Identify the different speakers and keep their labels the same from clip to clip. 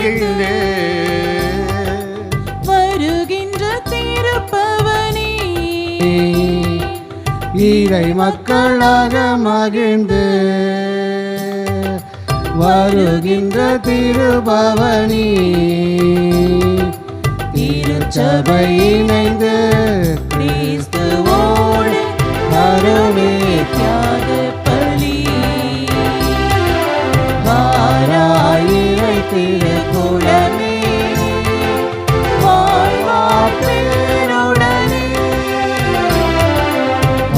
Speaker 1: மகிழ்ந்து
Speaker 2: வருகின்ற திருப்பவனி
Speaker 1: இறை மக்களாக மகிழ்ந்து வருகின்ற திருபவனி திருச்சபை இணைந்து
Speaker 2: கிறிஸ்துவோடு
Speaker 1: வருவே
Speaker 2: தியாக பலி
Speaker 1: வாராயிரை திருக்குலமே
Speaker 2: வாழ்வா பேருடனே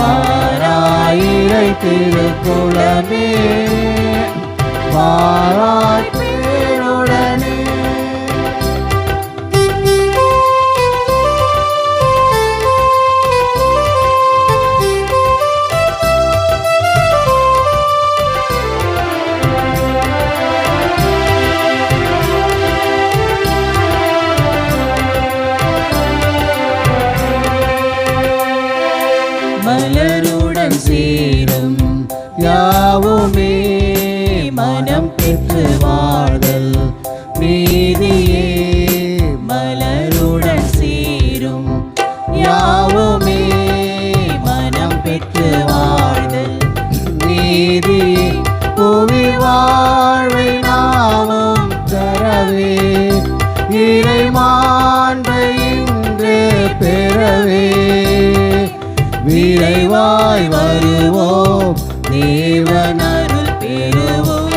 Speaker 1: வாராயிரை திருக்குலமே வாராய் பேருடனே
Speaker 2: மலருடன் சேரும்
Speaker 1: யாவுமே
Speaker 2: மனம்
Speaker 1: பெற்று வாழ்தல் நீதியே
Speaker 2: மலருடன் சேரும்
Speaker 1: யாவுமே
Speaker 2: மனம் பெற்று வாழ்தல்
Speaker 1: நீதியே புவி வாழ்வை நாமும் தரவே இறை மாண்பை இன்று பெறவே விரைவாய் வருவோம் தேவன்
Speaker 2: அருள் பெறுவோம்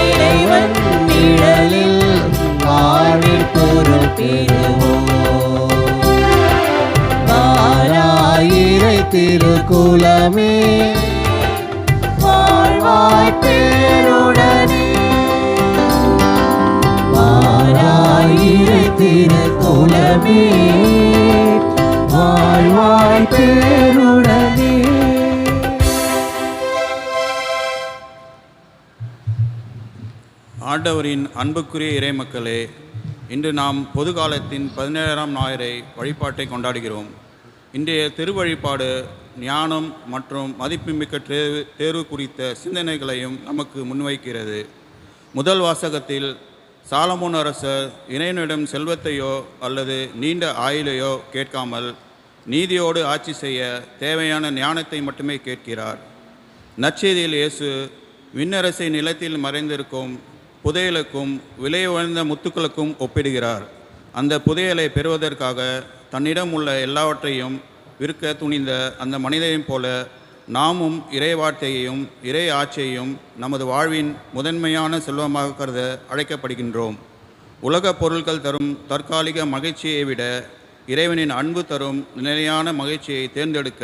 Speaker 2: இறைவன்
Speaker 1: நிழலில் வாழ்வில் பொருள் பெறுவோம் வாராயிரை திருக்குலமே வாழ்வாய் பேருடனே வாராயிரை திருக்குலமே வாழ்வாய் பேருடனே.
Speaker 3: ஆண்டவரின் அன்புக்குரிய இறைமக்களே, இன்று நாம் பொது காலத்தின் 17ஆம் ஞாயிறை வழிபாட்டை கொண்டாடுகிறோம். இன்றைய திருவழிபாடு ஞானம் மற்றும் மதிப்புமிக்க தேர்வு குறித்த சிந்தனைகளையும் நமக்கு முன்வைக்கிறது. முதல் வாசகத்தில் சாலமோன் அரசர் இறைவனிடம் செல்வத்தையோ அல்லது நீண்ட ஆயுளையோ கேட்காமல் நீதியோடு ஆட்சி செய்ய தேவையான ஞானத்தை மட்டுமே கேட்கிறார். நற்செய்தியில் இயேசு விண்ணரசை நிலத்தில் மறைந்திருக்கும் புதையலுக்கும் விலை உயர்ந்த முத்துக்களுக்கும் ஒப்பிடுகிறார். அந்த புதையலை பெறுவதற்காக தன்னிடம் உள்ள எல்லாவற்றையும் விற்க துணிந்த அந்த மனிதனைப் போல நாமும் இறை வார்த்தையையும் இறை ஆட்சியையும் நமது வாழ்வின் முதன்மையான செல்வமாக கருத அழைக்கப்படுகின்றோம். உலகப் பொருட்கள் தரும் தற்காலிக மகிழ்ச்சியை விட இறைவனின் அன்பு தரும் நிலையான மகிழ்ச்சியை தேர்ந்தெடுக்க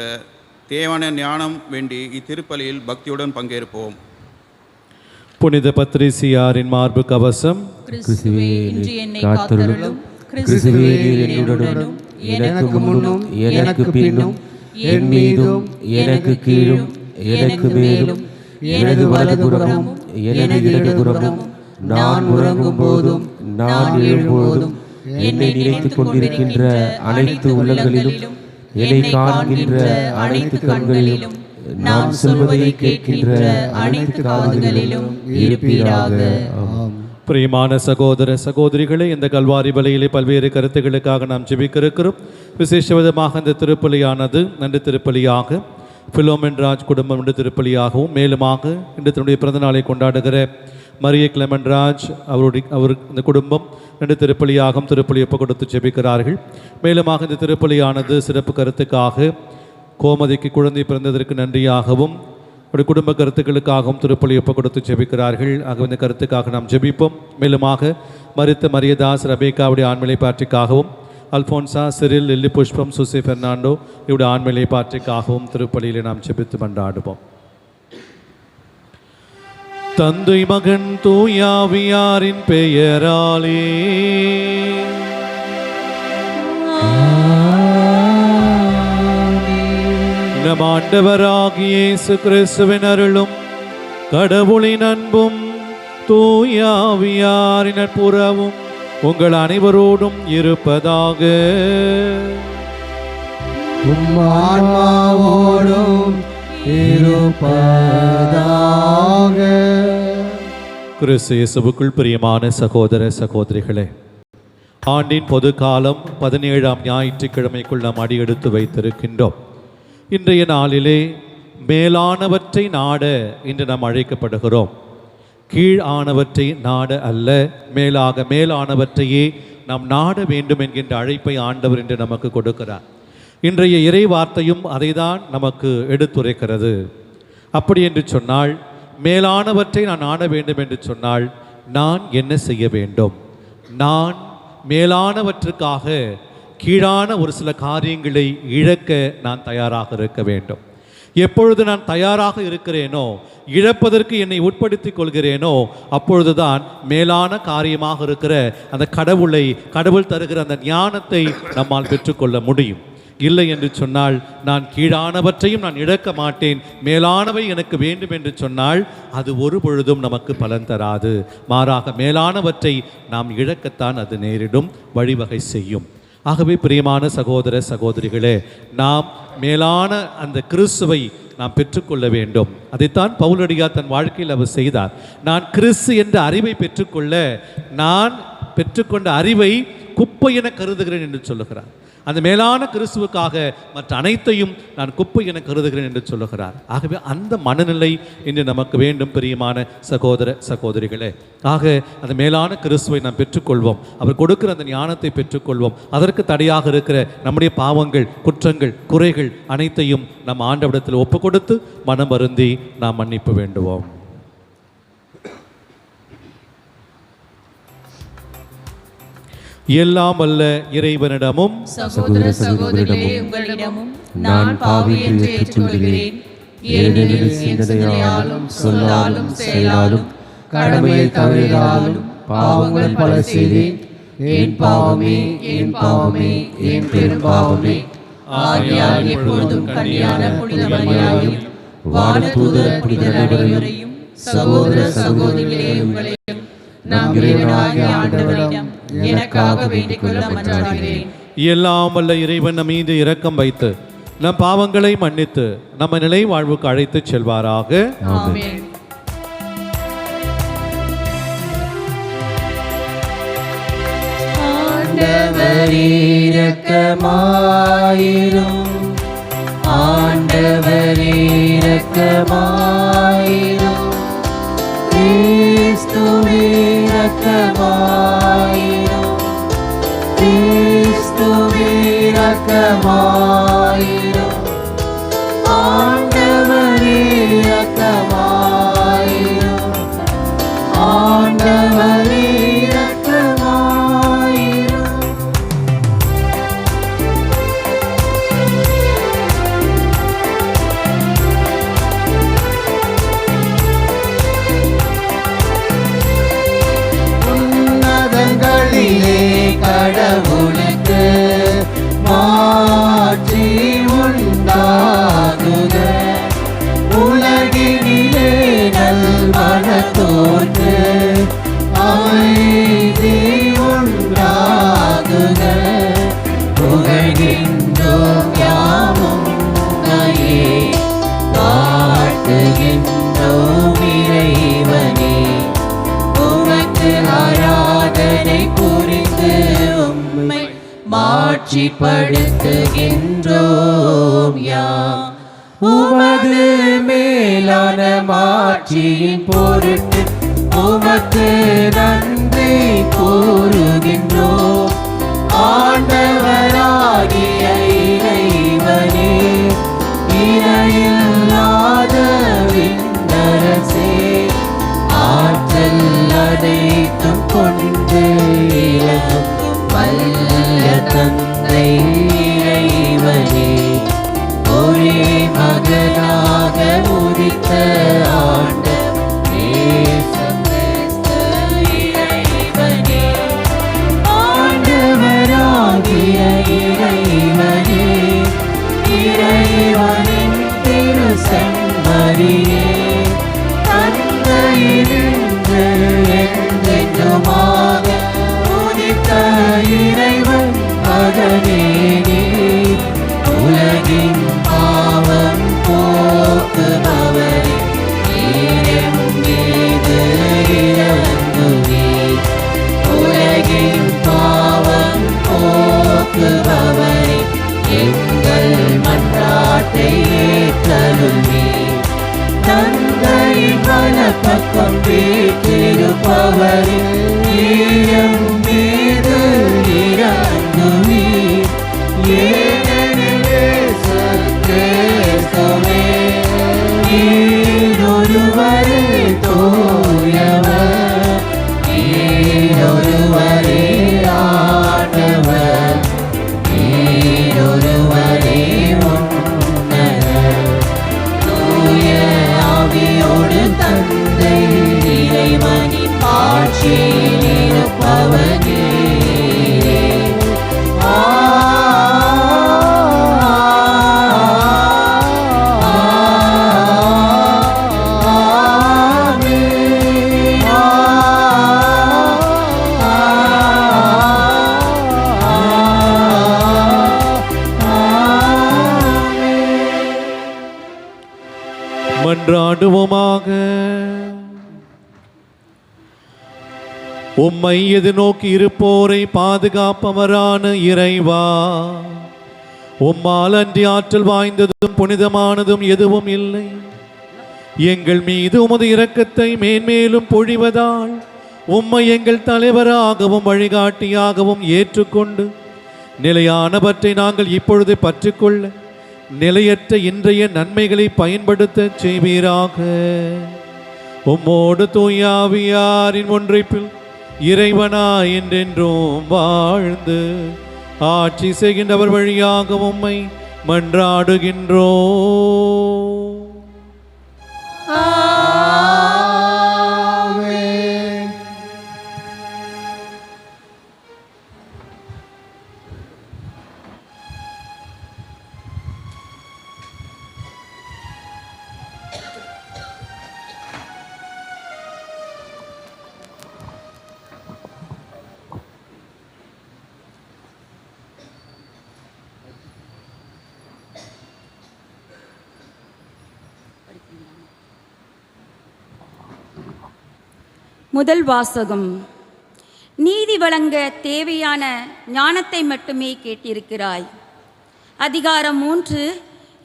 Speaker 3: தேவையான ஞானம் வேண்டி இத்திருப்பலியில் பக்தியுடன் பங்கேற்போம்.
Speaker 4: புனித பத்ரிசியாரின் மார்பு கவசம்.
Speaker 2: கிறிஸ்துவே இன்று என்னை காத்தருளும்.
Speaker 5: கிறிஸ்துவே என்னுடனும் எனக்கு முன்னும் எனக்கு பின்னும் என் மீதும் எனக்கு கீழும் எனக்கு மேலும் எனது வலதுபுறமும் எனது இடதுபுறமும் நான் உறங்கும் போதும் நான் எழும்போதும் என்னை நினைத்துக் கொண்டிருக்கின்ற அனைத்து உள்ளங்களிலும் என்னை காண்கின்ற அனைத்து கண்களிலும் நான் சொல்வதை கேட்கின்ற அனைத்து காதுகளிலும் இருப்பீராக.
Speaker 4: பிரியமான சகோதர சகோதரிகளே, இந்த கல்வாரி பலியிலே பல்வேறு கருத்துக்களுக்காக நாம் ஜெபிக்க இருக்கிறோம். விசேஷ விதமாக இந்த திருப்பலியானது நன்றி திருப்பலியாக, பிலோமின் ராஜ் குடும்பம் என்ற திருப்பலியாகவும், மேலுமாக இன்று தன்னுடைய பிறந்த நாளை கொண்டாடுகிற மரிய கிளமன் ராஜ் அவர் இந்த குடும்பம் ரெண்டு திருப்பலியாகவும் திருப்பலி ஒப்பு கொடுத்து ஜெபிக்கிறார்கள். மேலுமாக இந்த திருப்பலியானது சிறப்பு கருத்துக்காக கோமதிக்கு குழந்தை பிறந்ததற்கு நன்றியாகவும் அவருடைய குடும்ப கருத்துக்களுக்காகவும் திருப்பலி ஒப்பு கொடுத்து ஜெபிக்கிறார்கள். ஆக இந்த கருத்துக்காக நாம் ஜெபிப்போம். மேலுமாக மரித்த மரியதாஸ் ரபேக்காவுடைய ஆண்மலை பாற்றிக்காகவும், அல்போன்சா, சிரில், லில்லி புஷ்பம், சுசி பெர்னாண்டோ இவருடைய ஆண்மலை பாற்றிக்காகவும் திருப்பலியிலே நாம் ஜெபித்து கொண்டாடுவோம். தந்தை மகன் தூயாவியாரின் பெயராலே நம் ஆண்டவராகிய இயேசு கிறிஸ்துவின் அருளும் கடவுளின் அன்பும் தூயாவியாரின் நட்புறவும் உங்கள் அனைவரோடும் இருப்பதாக.
Speaker 1: ஆன்மாவோடும் இருப்பதாக.
Speaker 2: 「
Speaker 1: இருப்பதாக. 」 இருப்பதாக.
Speaker 2: 「 "
Speaker 1: இருப்பதாக. இருப்பதாக. இருப்பதாக. இருப்பதாக. இருப்பதாக. இருப்பதாக. இருப்பதாக. இருப்பதாக. இருப்பதாக.
Speaker 4: கிறிஸ்து இயேசுவுக்குள் பிரியமான சகோதர சகோதரிகளே, ஆண்டின் பொது காலம் 17ஆம் ஞாயிற்றுக்கிழமைக்குள் நாம் அடியெடுத்து வைத்திருக்கின்றோம். இன்றைய நாளிலே மேலானவற்றை நாட இன்று நாம் அழைக்கப்படுகிறோம். கீழ் ஆனவற்றை நாட அல்ல, மேலானவற்றையே நாம் நாட வேண்டும் என்கின்ற அழைப்பை ஆண்டவர் இன்று நமக்கு கொடுக்கிறார். இன்றைய இறை வார்த்தையும் அதை தான் நமக்கு எடுத்துரைக்கிறது. அப்படி என்று சொன்னால், மேலானவற்றை நான் நாட வேண்டும் என்று சொன்னால் நான் என்ன செய்ய வேண்டும்? நான் மேலானவற்றுக்காக கீழான ஒரு சில காரியங்களை இழக்க நான் தயாராக இருக்க வேண்டும். எப்பொழுது நான் தயாராக இருக்கிறேனோ, இழப்பதற்கு என்னை உட்படுத்திக் கொள்கிறேனோ, அப்பொழுதுதான் மேலான காரியமாக இருக்கிற அந்த கடவுள் தருகிற அந்த ஞானத்தை நம்மால் பெற்றுக்கொள்ள முடியும். இல்லை என்று சொன்னால் நான் கீழானவற்றையும் நான் இழக்க மாட்டேன், மேலானவை எனக்கு வேண்டும் என்று சொன்னால் அது ஒரு பொழுதும் நமக்கு பலன் தராது. மாறாக மேலானவற்றை நாம் இழக்கத்தான் அது நேரிடும், வழிவகை செய்யும். ஆகவே பிரியமான சகோதர சகோதரிகளே, நாம் மேலான அந்த கிறிஸ்துவை நாம் பெற்றுக்கொள்ள வேண்டும். அதைத்தான் பவுலடியார் தன் வாழ்க்கையில் அவர் செய்தார். நான் கிறிஸ்து என்ற அறிவை பெற்றுக்கொள்ள நான் பெற்றுக்கொண்ட அறிவை குப்பை என கருதுகிறேன் என்று சொல்லுகிறார். அந்த மேலான கிறிஸ்துவுக்காக மற்ற அனைத்தையும் நான் குப்பை என கருதுகிறேன் என்று சொல்லுகிறார். ஆகவே அந்த மனநிலை இன்று நமக்கு வேண்டும் பிரியமான சகோதர சகோதரிகளே. ஆக அந்த மேலான கிறிஸ்துவை நாம் பெற்றுக்கொள்வோம், அவர் கொடுக்கிற அந்த ஞானத்தை பெற்றுக்கொள்வோம். அதற்கு தடையாக இருக்கிற நம்முடைய பாவங்கள், குற்றங்கள், குறைகள் அனைத்தையும் நம் ஆண்டவரிடத்தில் ஒப்பு கொடுத்து மனம் வருந்தி நாம் மன்னிப்பு வேண்டுவோம். எல்லாம் அல்ல இறைவனிடமும்
Speaker 2: சகோதர சகோதரிகளே உங்களிடமும் நான் பாவி என்று ஏற்றுக்கொள்கிறேன். ஏனெனில் சிந்தனையாலும் சொல்லாலும் செயலாலும் கடமையை தவறினாலும் பாவங்கள் பல செய்தேன். என் பாவமே, என் பாவமே, என் பெரும் பாவமே. ஆகையால் எப்பொழுதும் கன்னியான புனித மரியாதையும் வானதூதர் புனிதர் அனைவரையும் சகோதர சகோதரிகளே உங்களையும் நம் இறைவனாகிய ஆண்டவரிடம் எனக்காக வேண்டிக் கொள்ள மன்றாடுகிறேன்.
Speaker 4: எல்லாம் வல்ல இறைவன் நம் மீது இரக்கம் வைத்து நம் பாவங்களை மன்னித்து நம்ம நிலை வாழ்வுக்கு அழைத்து செல்வாராக.
Speaker 2: ஆமென்.
Speaker 1: ஆண்டவரே இரக்கமாயிரும், ஆண்டவரே இரக்கமாயிரும், கிறிஸ்துவே இரக்கமாயிரும், கிறிஸ்துவே இரக்கமாயிரும், ஆண்டவரே இரக்கமாயிரும், ஆண்டவரே இரக்கமாயிரும். உன்னதங்களிலே கடவுளுக்கு மாட்சி உண்டாகுக, உலகினிலே நல்மனத்தோர்க்கு அமைதி உண்டாகுக. புகழ்கின்றோம் யாவும் உம்மையே, வாழ்த்துகின்றோம் இறைவனே, உமக்கு ஆராதனை புரிந்து உம்மை மாட்சிப்படுத்துகின்றோம் யாம். உமது மேலான மாட்சியின் பொருட்டு உமக்கு நன்றி கூறுகின்றோம். ஆண்டவராகிய இறைவனே, இணையில்லாத விண்ணரசே, ஆற்றல் அனைத்தும் கொண்டு இறங்கும் வல்ல தந்தை இறைவனே, ஒரே மகனாக உதித்த ஆண்டவர் இயேசு கிறிஸ்து இறைவனே, ஆண்டவராகிய இறைவனே, இறைவனின் திரு செம்மறியே, தந்தையினின்று என்றென்றுமாக உதித்த இறைவன் மகனே நீர், உலகின் பாவம் போக்குபவரே, நீர் எம் மீது இரக்கம் இருப்பவரே எம் மீது இறங்குவீர். ஏனெனில் இயேசு கிறிஸ்துவே நீரொருவரே தூயவர், நீரொருவரே ஆண்டவர், நீரொருவரே உன்னதர். தூய ஆவியோடு தந்தை இறைவனின் ஆட்சியில் இருப்பவர் நீரே.
Speaker 4: மன்றாடுவோமாக. உம்மை எதிர்நோக்கி இருப்போரை பாதுகாப்பவரான இறைவா, உம்மால் அன்றி ஆற்றல் வாய்ந்ததும் புனிதமானதும் எதுவும் இல்லை. எங்கள் மீது உமது இரக்கத்தை மேன்மேலும் பொழிவதால் உம்மை எங்கள் தலைவராகவும் வழிகாட்டியாகவும் ஏற்றுக்கொண்டு நிலையானவற்றை நாங்கள் இப்பொழுது பற்றிக்கொள்ள நிலையற்ற இன்றைய நன்மைகளை பயன்படுத்த செய்வீராக. உம்மோடு தூயாவியாரின் ஒன்றைப்பில் இறைவனா என்றென்றும் வாழ்ந்து ஆட்சி செய்கின்றவர் வழியாக உம்மை மன்றாடுகின்றோம்.
Speaker 6: முதல் வாசகம். நீதி வழங்க தேவையான ஞானத்தை மட்டுமே கேட்டிருக்கிறாய். அதிகாரம் 3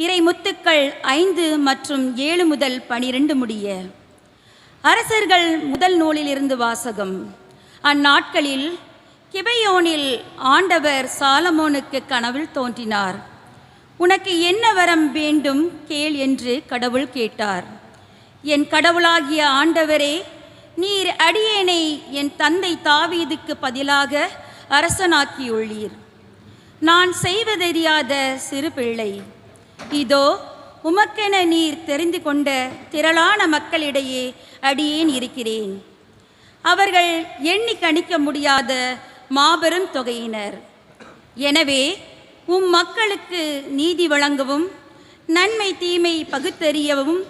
Speaker 6: இறை முத்துக்கள் 5 மற்றும் 7 முதல் 12 முடிய. அரசர்கள் முதல் நூலிலிருந்து வாசகம். அந்நாட்களில் கிபையோனில் ஆண்டவர் சாலமோனுக்கு கனவில் தோன்றினார். உனக்கு என்ன வரம் வேண்டும் கேள் என்று கடவுள் கேட்டார். என் கடவுளாகிய ஆண்டவரே, நீர் அடியேனை என் தந்தை தாவீதுக்கு பதிலாக அரசனாக்கியுள்ளீர். நான் செய்வதறியாத சிறு பிள்ளை. இதோ உமக்கென நீர் தெரிந்து கொண்ட திரளான மக்களிடையே அடியேன் இருக்கிறேன். அவர்கள் எண்ணி கணிக்க முடியாத மாபெரும் தொகையினர். எனவே மக்களுக்கு நீதி வழங்கவும் நன்மை தீமை பகுத்தறியவும்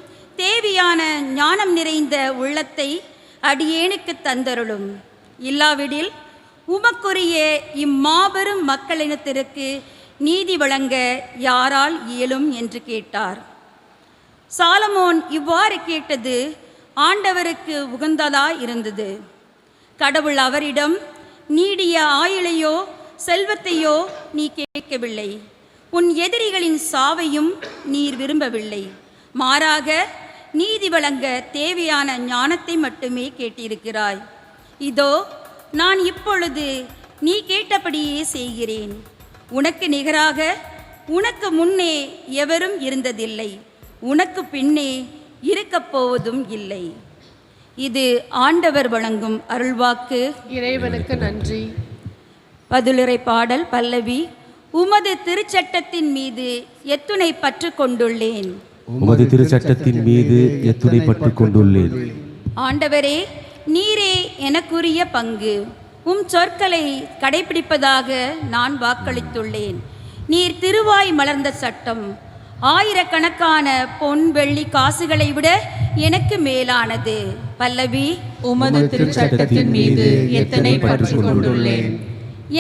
Speaker 6: தேவையான ஞானம் நிறைந்த உள்ளத்தை அடியேனுக்கு தந்தருளும். இல்லாவிடில் உமக்குரிய இம்மாபெரும் மக்களினத்திற்கு நீதி வழங்க யாரால் இயலும் என்று கேட்டார். சாலமோன் இவ்வாறு கேட்டது ஆண்டவருக்கு உகந்ததாய் இருந்தது. கடவுள் அவரிடம், நீடிய ஆயுளையோ செல்வத்தையோ நீ கேட்கவில்லை, உன் எதிரிகளின் சாவையும் நீர் விரும்பவில்லை, மாறாக நீதி வழங்க தேவையான ஞானத்தை மட்டுமே கேட்டிருக்கிறாய். இதோ நான் இப்பொழுது நீ கேட்டபடியே செய்கிறேன். உனக்கு நிகராக உனக்கு முன்னே எவரும் இருந்ததில்லை, உனக்கு பின்னே இருக்கப் போவதும் இல்லை. இது ஆண்டவர் வழங்கும் அருள்வாக்கு.
Speaker 2: இறைவனுக்கு நன்றி.
Speaker 6: பதிலுரை பாடல் பல்லவி. உமது திருச்சட்டத்தின் மீது எத்துணை பற்று கொண்டுள்ளேன்.
Speaker 5: உமது திருச்சட்டத்தின் மீது எத்துணை பற்று கொண்டுள்ளேன்.
Speaker 6: ஆண்டவரே, நீரே எனக்குரிய பங்கு. சொற்களை கடைபிடிப்பதாக நான் வாக்களித்துள்ளேன். நீர் திருவாய் மலர்ந்த சட்டம் ஆயிரக்கணக்கான பொன் வெள்ளி காசுகளை விட எனக்கு மேலானது. பல்லவி.
Speaker 2: உமது திருச்சட்டத்தின் மீது எத்தனை பற்று கொண்டுள்ளேன்.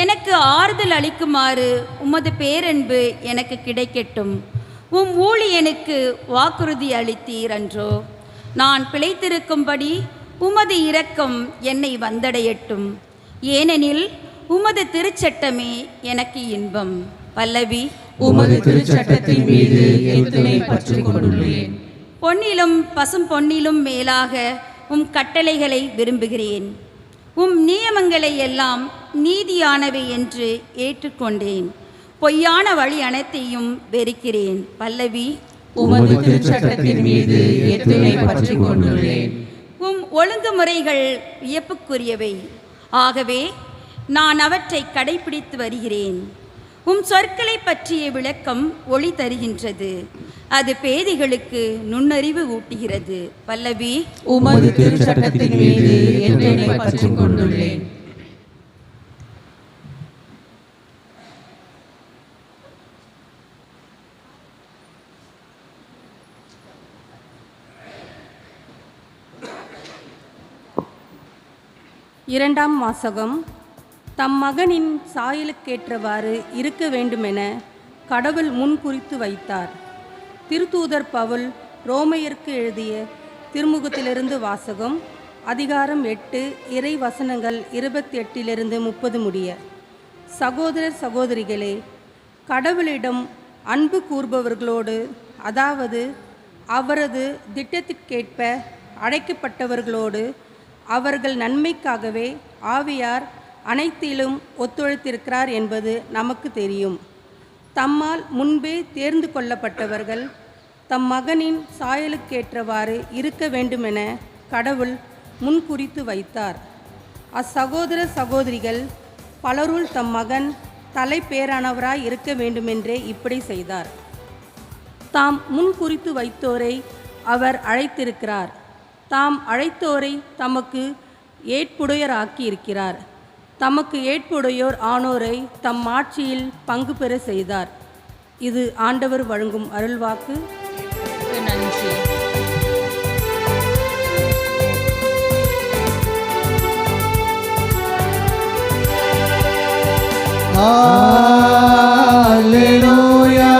Speaker 6: எனக்கு ஆறுதல் அளிக்குமாறு உமது பேரன்பு எனக்கு கிடைக்கட்டும். ஊழியனுக்கு வாக்குறுதி அளித்தீர் அன்றோ. நான் பிழைத்திருக்கும்படி உமது இரக்கம் என்னை வந்தடையட்டும். ஏனெனில் உமது திருச்சட்டமே எனக்கு இன்பம். பல்லவி.
Speaker 2: உமது திருச்சட்டத்தின் மீது எத்தனை பற்று கொண்டுள்ளேன்.
Speaker 6: பொன்னிலும் பசும் பொன்னிலும் மேலாக உம் கட்டளைகளை விரும்புகிறேன். உம் நியமங்களை எல்லாம் நீதியானவை என்று ஏற்றுக்கொண்டேன். பொய்யான வழி அனைத்தையும் வெறுக்கிறேன். பல்லவி.
Speaker 2: உமது திருச்சட்டத்தின் மீது எத்தனை பற்றி கொண்டுள்ளேன்.
Speaker 6: உம் ஒழுங்குமுறைகள் வியப்புக்குரியவை, ஆகவே நான் அவற்றை கடைபிடித்து வருகிறேன். உம் சொற்களை பற்றிய விளக்கம் ஒளி தருகின்றது, அது பேதைகளுக்கு நுண்ணறிவு ஊட்டுகிறது. பல்லவி.
Speaker 2: உமது திருச்சட்டத்தின் மீது எத்தனை பற்றி கொண்டுள்ளேன்.
Speaker 7: இரண்டாம் வாசகம். தம் மகனின் சாயலுக்கேற்றவாறு இருக்க வேண்டுமென கடவுள் முன்குறித்து வைத்தார். திருத்தூதர் பவுல் ரோமையருக்கு எழுதிய திருமுகத்திலிருந்து வாசகம். அதிகாரம் 8, இறை வசனங்கள் 28 30 முடிய. சகோதரர் சகோதரிகளே, கடவுளிடம் அன்பு கூர்பவர்களோடு, அதாவது அவரது திட்டத்திற்கேற்ப அழைக்கப்பட்டவர்களோடு, அவர்கள் நன்மைக்காகவே ஆவியார் அனைத்திலும் ஒத்துழைத்திருக்கிறார் என்பது நமக்கு தெரியும். தம்மால் முன்பே தேர்ந்து கொள்ளப்பட்டவர்கள் தம் மகனின் சாயலுக்கேற்றவாறு இருக்க வேண்டுமென கடவுள் முன்குறித்து வைத்தார். அச்சகோதர சகோதரிகள் பலருள் தம் மகன் தலைப்பேரானவராய் இருக்க வேண்டுமென்றே இப்படி செய்தார். தாம் முன்குறித்து வைத்தோரை அவர் அழைத்திருக்கிறார். தாம் அழைத்தோரை தமக்கு ஏற்புடையராக்கி இருக்கிறார். தமக்கு ஏற்புடையோர் ஆனோரை தம் ஆட்சியில் பங்கு பெற செய்தார். இது ஆண்டவர் வழங்கும் அருள்வாக்கு.
Speaker 6: நன்றி.
Speaker 1: Alleluia,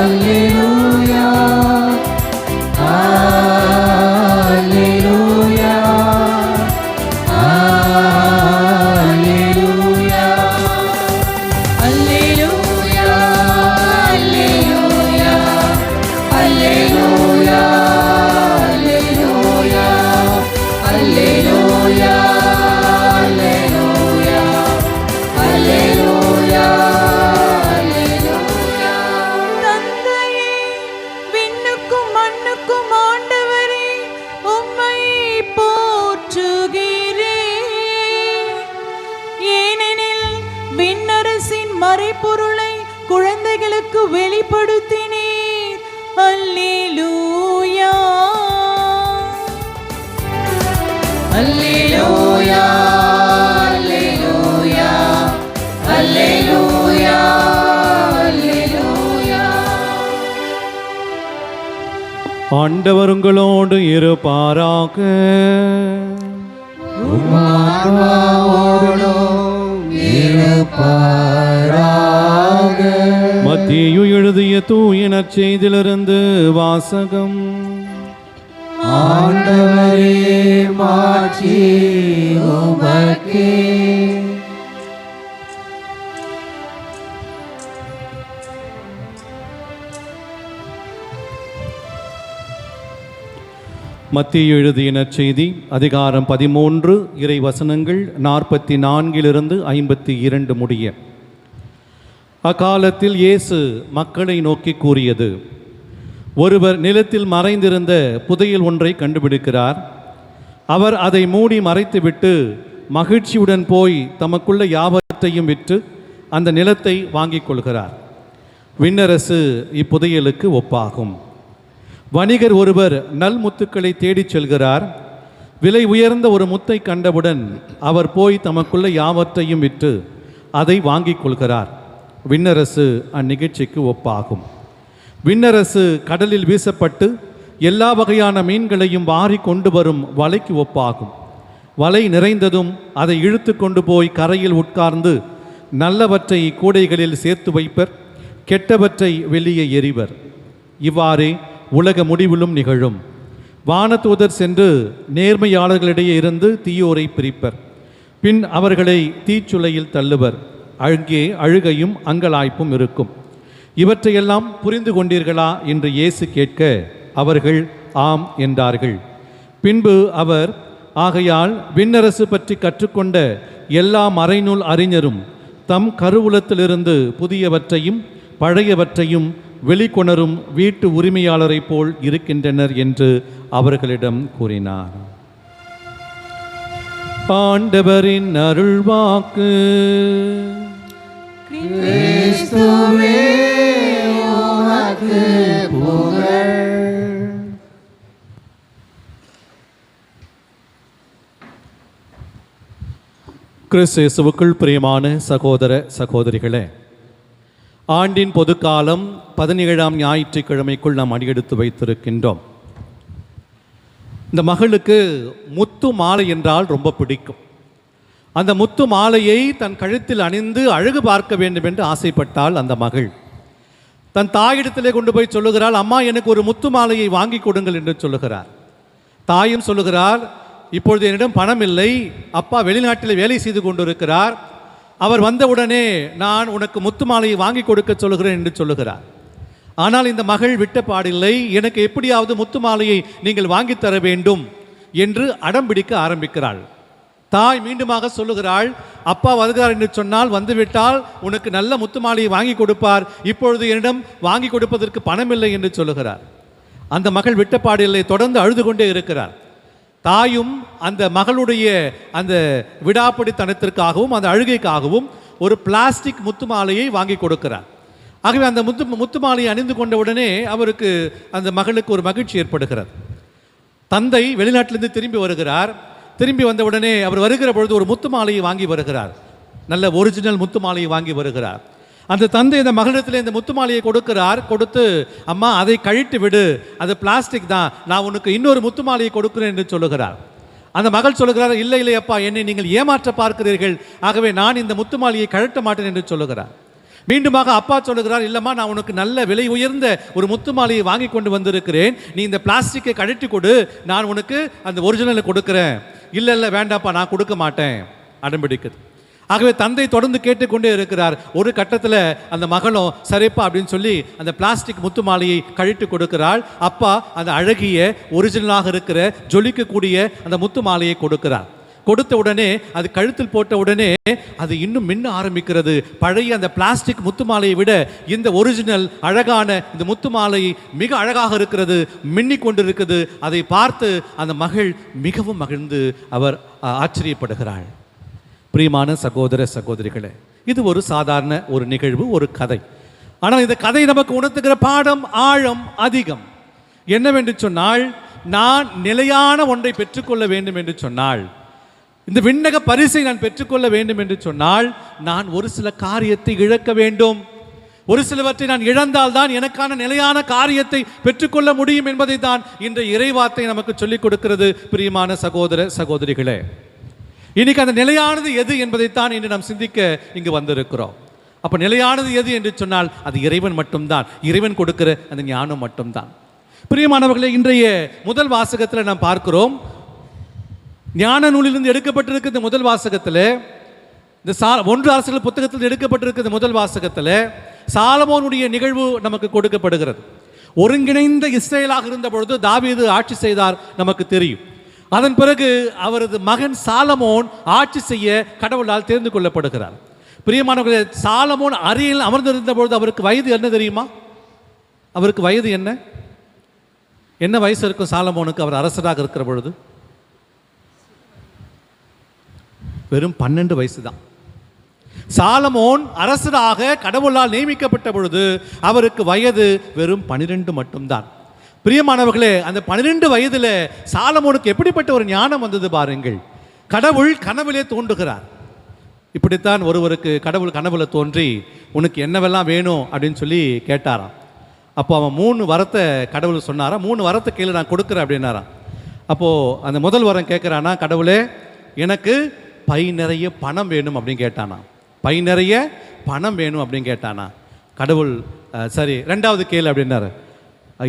Speaker 1: Alleluia, Alleluia, Alleluia, Alleluia, Alleluia, Alleluia, Alleluia, Alleluia.
Speaker 8: மறைபொருளை குழந்தைகளுக்கு வெளிப்படுத்தினீர். அல்லேலூயா,
Speaker 1: அல்லேலூயா, அல்லேலூயா, அல்லேலூயா, அல்லேலூயா.
Speaker 4: ஆண்டவர் உங்களோடு இருப்பாராக. மத்தேயு எழுதிய தூய நற்செய்தியிலிருந்து வாசகம்.
Speaker 1: ஆண்டவரே, மாட்சி உமக்கே.
Speaker 4: மத்தேயு எழுதிய நற்செய்தி அதிகாரம் 13 இறை வசனங்கள் 44 52 முடிய. அக்காலத்தில் இயேசு மக்களை நோக்கி கூறியது: ஒருவர் நிலத்தில் மறைந்திருந்த புதையல் ஒன்றை கண்டுபிடிக்கிறார். அவர் அதை மூடி மறைத்துவிட்டு மகிழ்ச்சியுடன் போய் தமக்குள்ள யாவற்றையும் விற்று அந்த நிலத்தை வாங்கிக் கொள்கிறார். விண்ணரசு இப்புதையலுக்கு ஒப்பாகும். வணிகர் ஒருவர் நல் முத்துக்களை தேடிச் செல்கிறார். விலை உயர்ந்த ஒரு முத்தை கண்டவுடன் அவர் போய் தமக்குள்ள யாவற்றையும் விற்று அதை வாங்கிக் கொள்கிறார். விண்ணரசு அந்நிகழ்ச்சிக்கு ஒப்பாகும். விண்ணரசு கடலில் வீசப்பட்டு எல்லா வகையான மீன்களையும் வாரி கொண்டு வரும் வலைக்கு ஒப்பாகும். வலை நிறைந்ததும் அதை இழுத்து கொண்டு போய் கரையில் உட்கார்ந்து நல்லவற்றை கூடைகளில் சேர்த்து வைப்பர், கெட்டவற்றை வெளியே எறிவர். இவ்வாறே உலக முடிவிலும் நிகழும். வானதூதர் சென்று நேர்மையாளர்களிடையே இருந்து தீயோரை பிரிப்பர். பின் அவர்களை தீச்சுளையில் தள்ளுவர். அங்கே அழுகையும் அங்கலாய்ப்பும் இருக்கும். இவற்றையெல்லாம் புரிந்து கொண்டீர்களா என்று இயேசு கேட்க அவர்கள் ஆம் என்றார்கள். பின்பு அவர், ஆகையால் விண்ணரசு பற்றி கற்றுக்கொண்ட எல்லா மறைநூல் அறிஞரும் தம் கருவூலத்திலிருந்து புதியவற்றையும் பழையவற்றையும் வெளிக்கொணரும் வீட்டு உரிமையாளரைப் போல் இருக்கின்றனர் என்று அவர்களிடம் கூறினார். ஆண்டவரின் அருள்வாக்கு.
Speaker 1: கிறிஸ்துவே உமக்கு புகழ்.
Speaker 4: கிறிஸ்து இயேசுவுக்குள் பிரியமான சகோதர சகோதரிகளே, ஆண்டின் பொதுக்காலம் 17ஆம் ஞாயிற்றுக்கிழமைக்குள் நாம் அடியெடுத்து வைத்திருக்கின்றோம். இந்த மகளுக்கு முத்து மாலை என்றால் ரொம்ப பிடிக்கும். அந்த முத்து மாலையை தன் கழுத்தில் அணிந்து அழகு பார்க்க வேண்டும் என்று ஆசைப்பட்டாள் அந்த மகள். தன் தாயிடத்திலே கொண்டு போய் சொல்லுகிறாள், அம்மா எனக்கு ஒரு முத்து மாலையை வாங்கி கொடுங்கள் என்று சொல்லுகிறார். தாயும் சொல்லுகிறார், இப்பொழுது என்னிடம் பணம் இல்லை, அப்பா வெளிநாட்டில் வேலை செய்து கொண்டிருக்கிறார், அவர் வந்தவுடனே நான் உனக்கு முத்து மாலையை வாங்கி கொடுக்க சொல்லுகிறேன் என்று சொல்லுகிறார். ஆனால் இந்த மகள் விட்ட பாடில்லை, எனக்கு எப்படியாவது முத்து மாலையை நீங்கள் வாங்கி தர வேண்டும் என்று அடம் பிடிக்க ஆரம்பிக்கிறாள். தாய் மீண்டுமாக சொல்லுகிறாள், அப்பா வருகிறார் என்று சொன்னால் வந்துவிட்டால் உனக்கு நல்ல முத்து மாலையை வாங்கி கொடுப்பார், இப்பொழுது என்னிடம் வாங்கி கொடுப்பதற்கு பணம் இல்லை என்று சொல்லுகிறார். அந்த மகள் விட்டப்பாடில்லை, தொடர்ந்து அழுது கொண்டே இருக்கிறார். தாயும் அந்த மகளுடைய அந்த விடாப்பிடித்தனத்திற்காகவும் அந்த அழுகைக்காகவும் ஒரு பிளாஸ்டிக் முத்து மாலையை வாங்கி கொடுக்கிறார். ஆகவே அந்த முத்து மாலையை அணிந்து கொண்ட உடனே அவருக்கு அந்த மகளுக்கு ஒரு மகிழ்ச்சி ஏற்படுகிறது. தந்தை வெளிநாட்டிலிருந்து திரும்பி வருகிறார். திரும்பி வந்த உடனே அவர் வருகிற பொழுது ஒரு முத்து மாலையை வாங்கி வருகிறார். நல்ல ஒரிஜினல் முத்து மாலையை வாங்கி வருகிறார். அந்த தந்தை இந்த மகளிடத்தில் இந்த முத்து மாலையை கொடுக்கிறார். கொடுத்து, அம்மா அதை கழித்து விடு, அது பிளாஸ்டிக் தான், நான் உனக்கு இன்னொரு முத்து மாலையை கொடுக்கிறேன் என்று சொல்லுகிறார். அந்த மகள் சொல்லுகிறார், இல்லை இல்லை அப்பா, என்னை நீங்கள் ஏமாற்ற பார்க்கிறீர்கள், ஆகவே நான் இந்த முத்து மாலையை கழட்ட மாட்டேன் என்று சொல்லுகிறார். மீண்டுமாக அப்பா சொல்லுகிறார், இல்லம்மா நான் உனக்கு நல்ல விலை உயர்ந்த ஒரு முத்து மாலையை வாங்கி கொண்டு வந்திருக்கிறேன், நீ இந்த பிளாஸ்டிக்கை கழட்டி கொடு, நான் உனக்கு அந்த ஒரிஜினலை கொடுக்கிறேன். இல்லை இல்லை வேண்டாப்பா, நான் கொடுக்க மாட்டேன், அடம்பிடிக்குது. ஆகவே தந்தை தொடர்ந்து கேட்டுக்கொண்டே இருக்கிறார். ஒரு கட்டத்தில் அந்த மகளும் சரிப்பா அப்படின்னு சொல்லி அந்த பிளாஸ்டிக் முத்து மாலையை கழித்து கொடுக்கிறாள். அப்பா அந்த அழகிய ஒரிஜினலாக இருக்கிற ஜொலிக்கக்கூடிய அந்த முத்து மாலையை கொடுக்கிறார். கொடுத்த உடனே அது கழுத்தில் போட்ட உடனே அது இன்னும் மின்ன ஆரம்பிக்கிறது. பழைய அந்த பிளாஸ்டிக் முத்து மாலையை விட இந்த ஒரிஜினல் அழகான இந்த முத்து மாலை மிக அழகாக இருக்கிறது, மின்னிக் கொண்டிருக்கிறது. அதை பார்த்து அந்த மகள் மிகவும் மகிழ்ந்து அவர் ஆச்சரியப்படுகிறாள். பிரியமான சகோதர சகோதரிகளே, இது ஒரு சாதாரண ஒரு நிகழ்வு, ஒரு கதை. ஆனால் இந்த கதை நமக்கு உணர்த்துகிற பாடம் ஆழம் அதிகம். என்னவென்று சொன்னால், நான் நிலையான ஒன்றை பெற்றுக்கொள்ள வேண்டும் என்று சொன்னால், இந்த விண்ணக பரிசை நான் பெற்றுக்கொள்ள வேண்டும் என்று சொன்னால், நான் ஒரு சில காரியத்தை இழக்க வேண்டும். ஒரு சிலவற்றை நான் இழந்தால்தான் எனக்கான நிலையான காரியத்தை பெற்றுக்கொள்ள முடியும் என்பதை தான் இந்த இறைவார்த்தை நமக்கு சொல்லிக் கொடுக்கிறது. பிரியமான சகோதர சகோதரிகளே, இன்னைக்கு அந்த நிலையானது எது என்பதைத்தான் இன்று நாம் சிந்திக்க இங்கு வந்திருக்கிறோம். அப்ப நிலையானது எது என்று சொன்னால் அது இறைவன் மட்டும்தான், இறைவன் கொடுக்கிற அந்த ஞானம் மட்டும்தான். பிரியமானவர்களே, இன்றைய முதல் வாசகத்தில் நாம் பார்க்கிறோம், ஞான நூலிலிருந்து எடுக்கப்பட்டிருக்கிற இந்த முதல் வாசகத்தில், இந்த 1 அரசர்கள் புத்தகத்தில் எடுக்கப்பட்டிருக்கிற முதல் வாசகத்தில் சாலமோனுடைய நிகழ்வு நமக்கு கொடுக்கப்படுகிறது. ஒருங்கிணைந்த இஸ்ரேலாக இருந்த பொழுது தாவீது ஆட்சி செய்தார், நமக்கு தெரியும். அதன் பிறகு அவரது மகன் சாலமோன் ஆட்சி செய்ய கடவுளால் தேர்ந்து கொள்ளப்படுகிறார். பிரியமானவர்களே, சாலமோன் அறையில் அமர்ந்திருந்த பொழுது அவருக்கு வயது என்ன தெரியுமா? அவருக்கு வயது என்ன வயசு இருக்கும் சாலமோனுக்கு? அவர் அரசராக இருக்கிற பொழுது வெறும் 12 வயசு தான். சாலமோன் அரசராக கடவுளால் நியமிக்கப்பட்ட பொழுது அவருக்கு வயது வெறும் 12 மட்டும்தான். பிரியமானவர்களே, அந்த 12 வயதில் சாலமோனுக்கு எப்படிப்பட்ட ஒரு ஞானம் வந்தது பாருங்கள். கடவுள் கனவிலே தோன்றுகிறார். இப்படித்தான் ஒருவருக்கு கடவுள் கனவுல தோன்றி, உனக்கு என்னவெல்லாம் வேணும் அப்படின்னு சொல்லி கேட்டாராம். அப்போ அவன் 3 வரத்தை கடவுள் சொன்னாராம். 3 வரத்தை கீழே நான் கொடுக்குறேன் அப்படின்னாராம். அப்போது அந்த முதல் வரம் கேட்குறானா, கடவுளே எனக்கு பை நிறைய பணம் வேணும் அப்படின்னு கேட்டானா. பை நிறைய பணம் வேணும் அப்படின்னு கேட்டானா. கடவுள் சரி 2வது கேளு அப்படின்னாரு.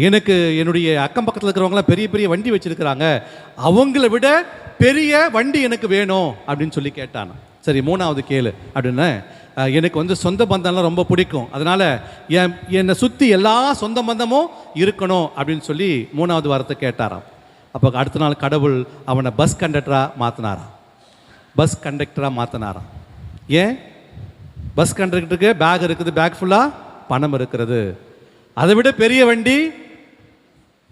Speaker 4: எனக்கு என்னுடைய அக்கம் பக்கத்தில் இருக்கிறவங்களாம் பெரிய பெரிய வண்டி வச்சுருக்கிறாங்க, அவங்கள விட பெரிய வண்டி எனக்கு வேணும் அப்படின்னு சொல்லி கேட்டானா. சரி 3வது கேளு அப்படின்னு எனக்கு வந்து சொந்த பந்தம்லாம் ரொம்ப பிடிக்கும், அதனால் என்னை சுற்றி எல்லா சொந்த பந்தமும் இருக்கணும் அப்படின்னு சொல்லி 3வது வாரத்தை கேட்டாராம். அப்போ அடுத்த நாள் கடவுள் அவனை பஸ் கண்டக்டராக மாற்றினாராம். ஏன்? பஸ் கண்டக்டருக்கு பேக் இருக்குது, பேக் ஃபுல்லாக பணம் இருக்கிறது. அதை விட பெரிய வண்டி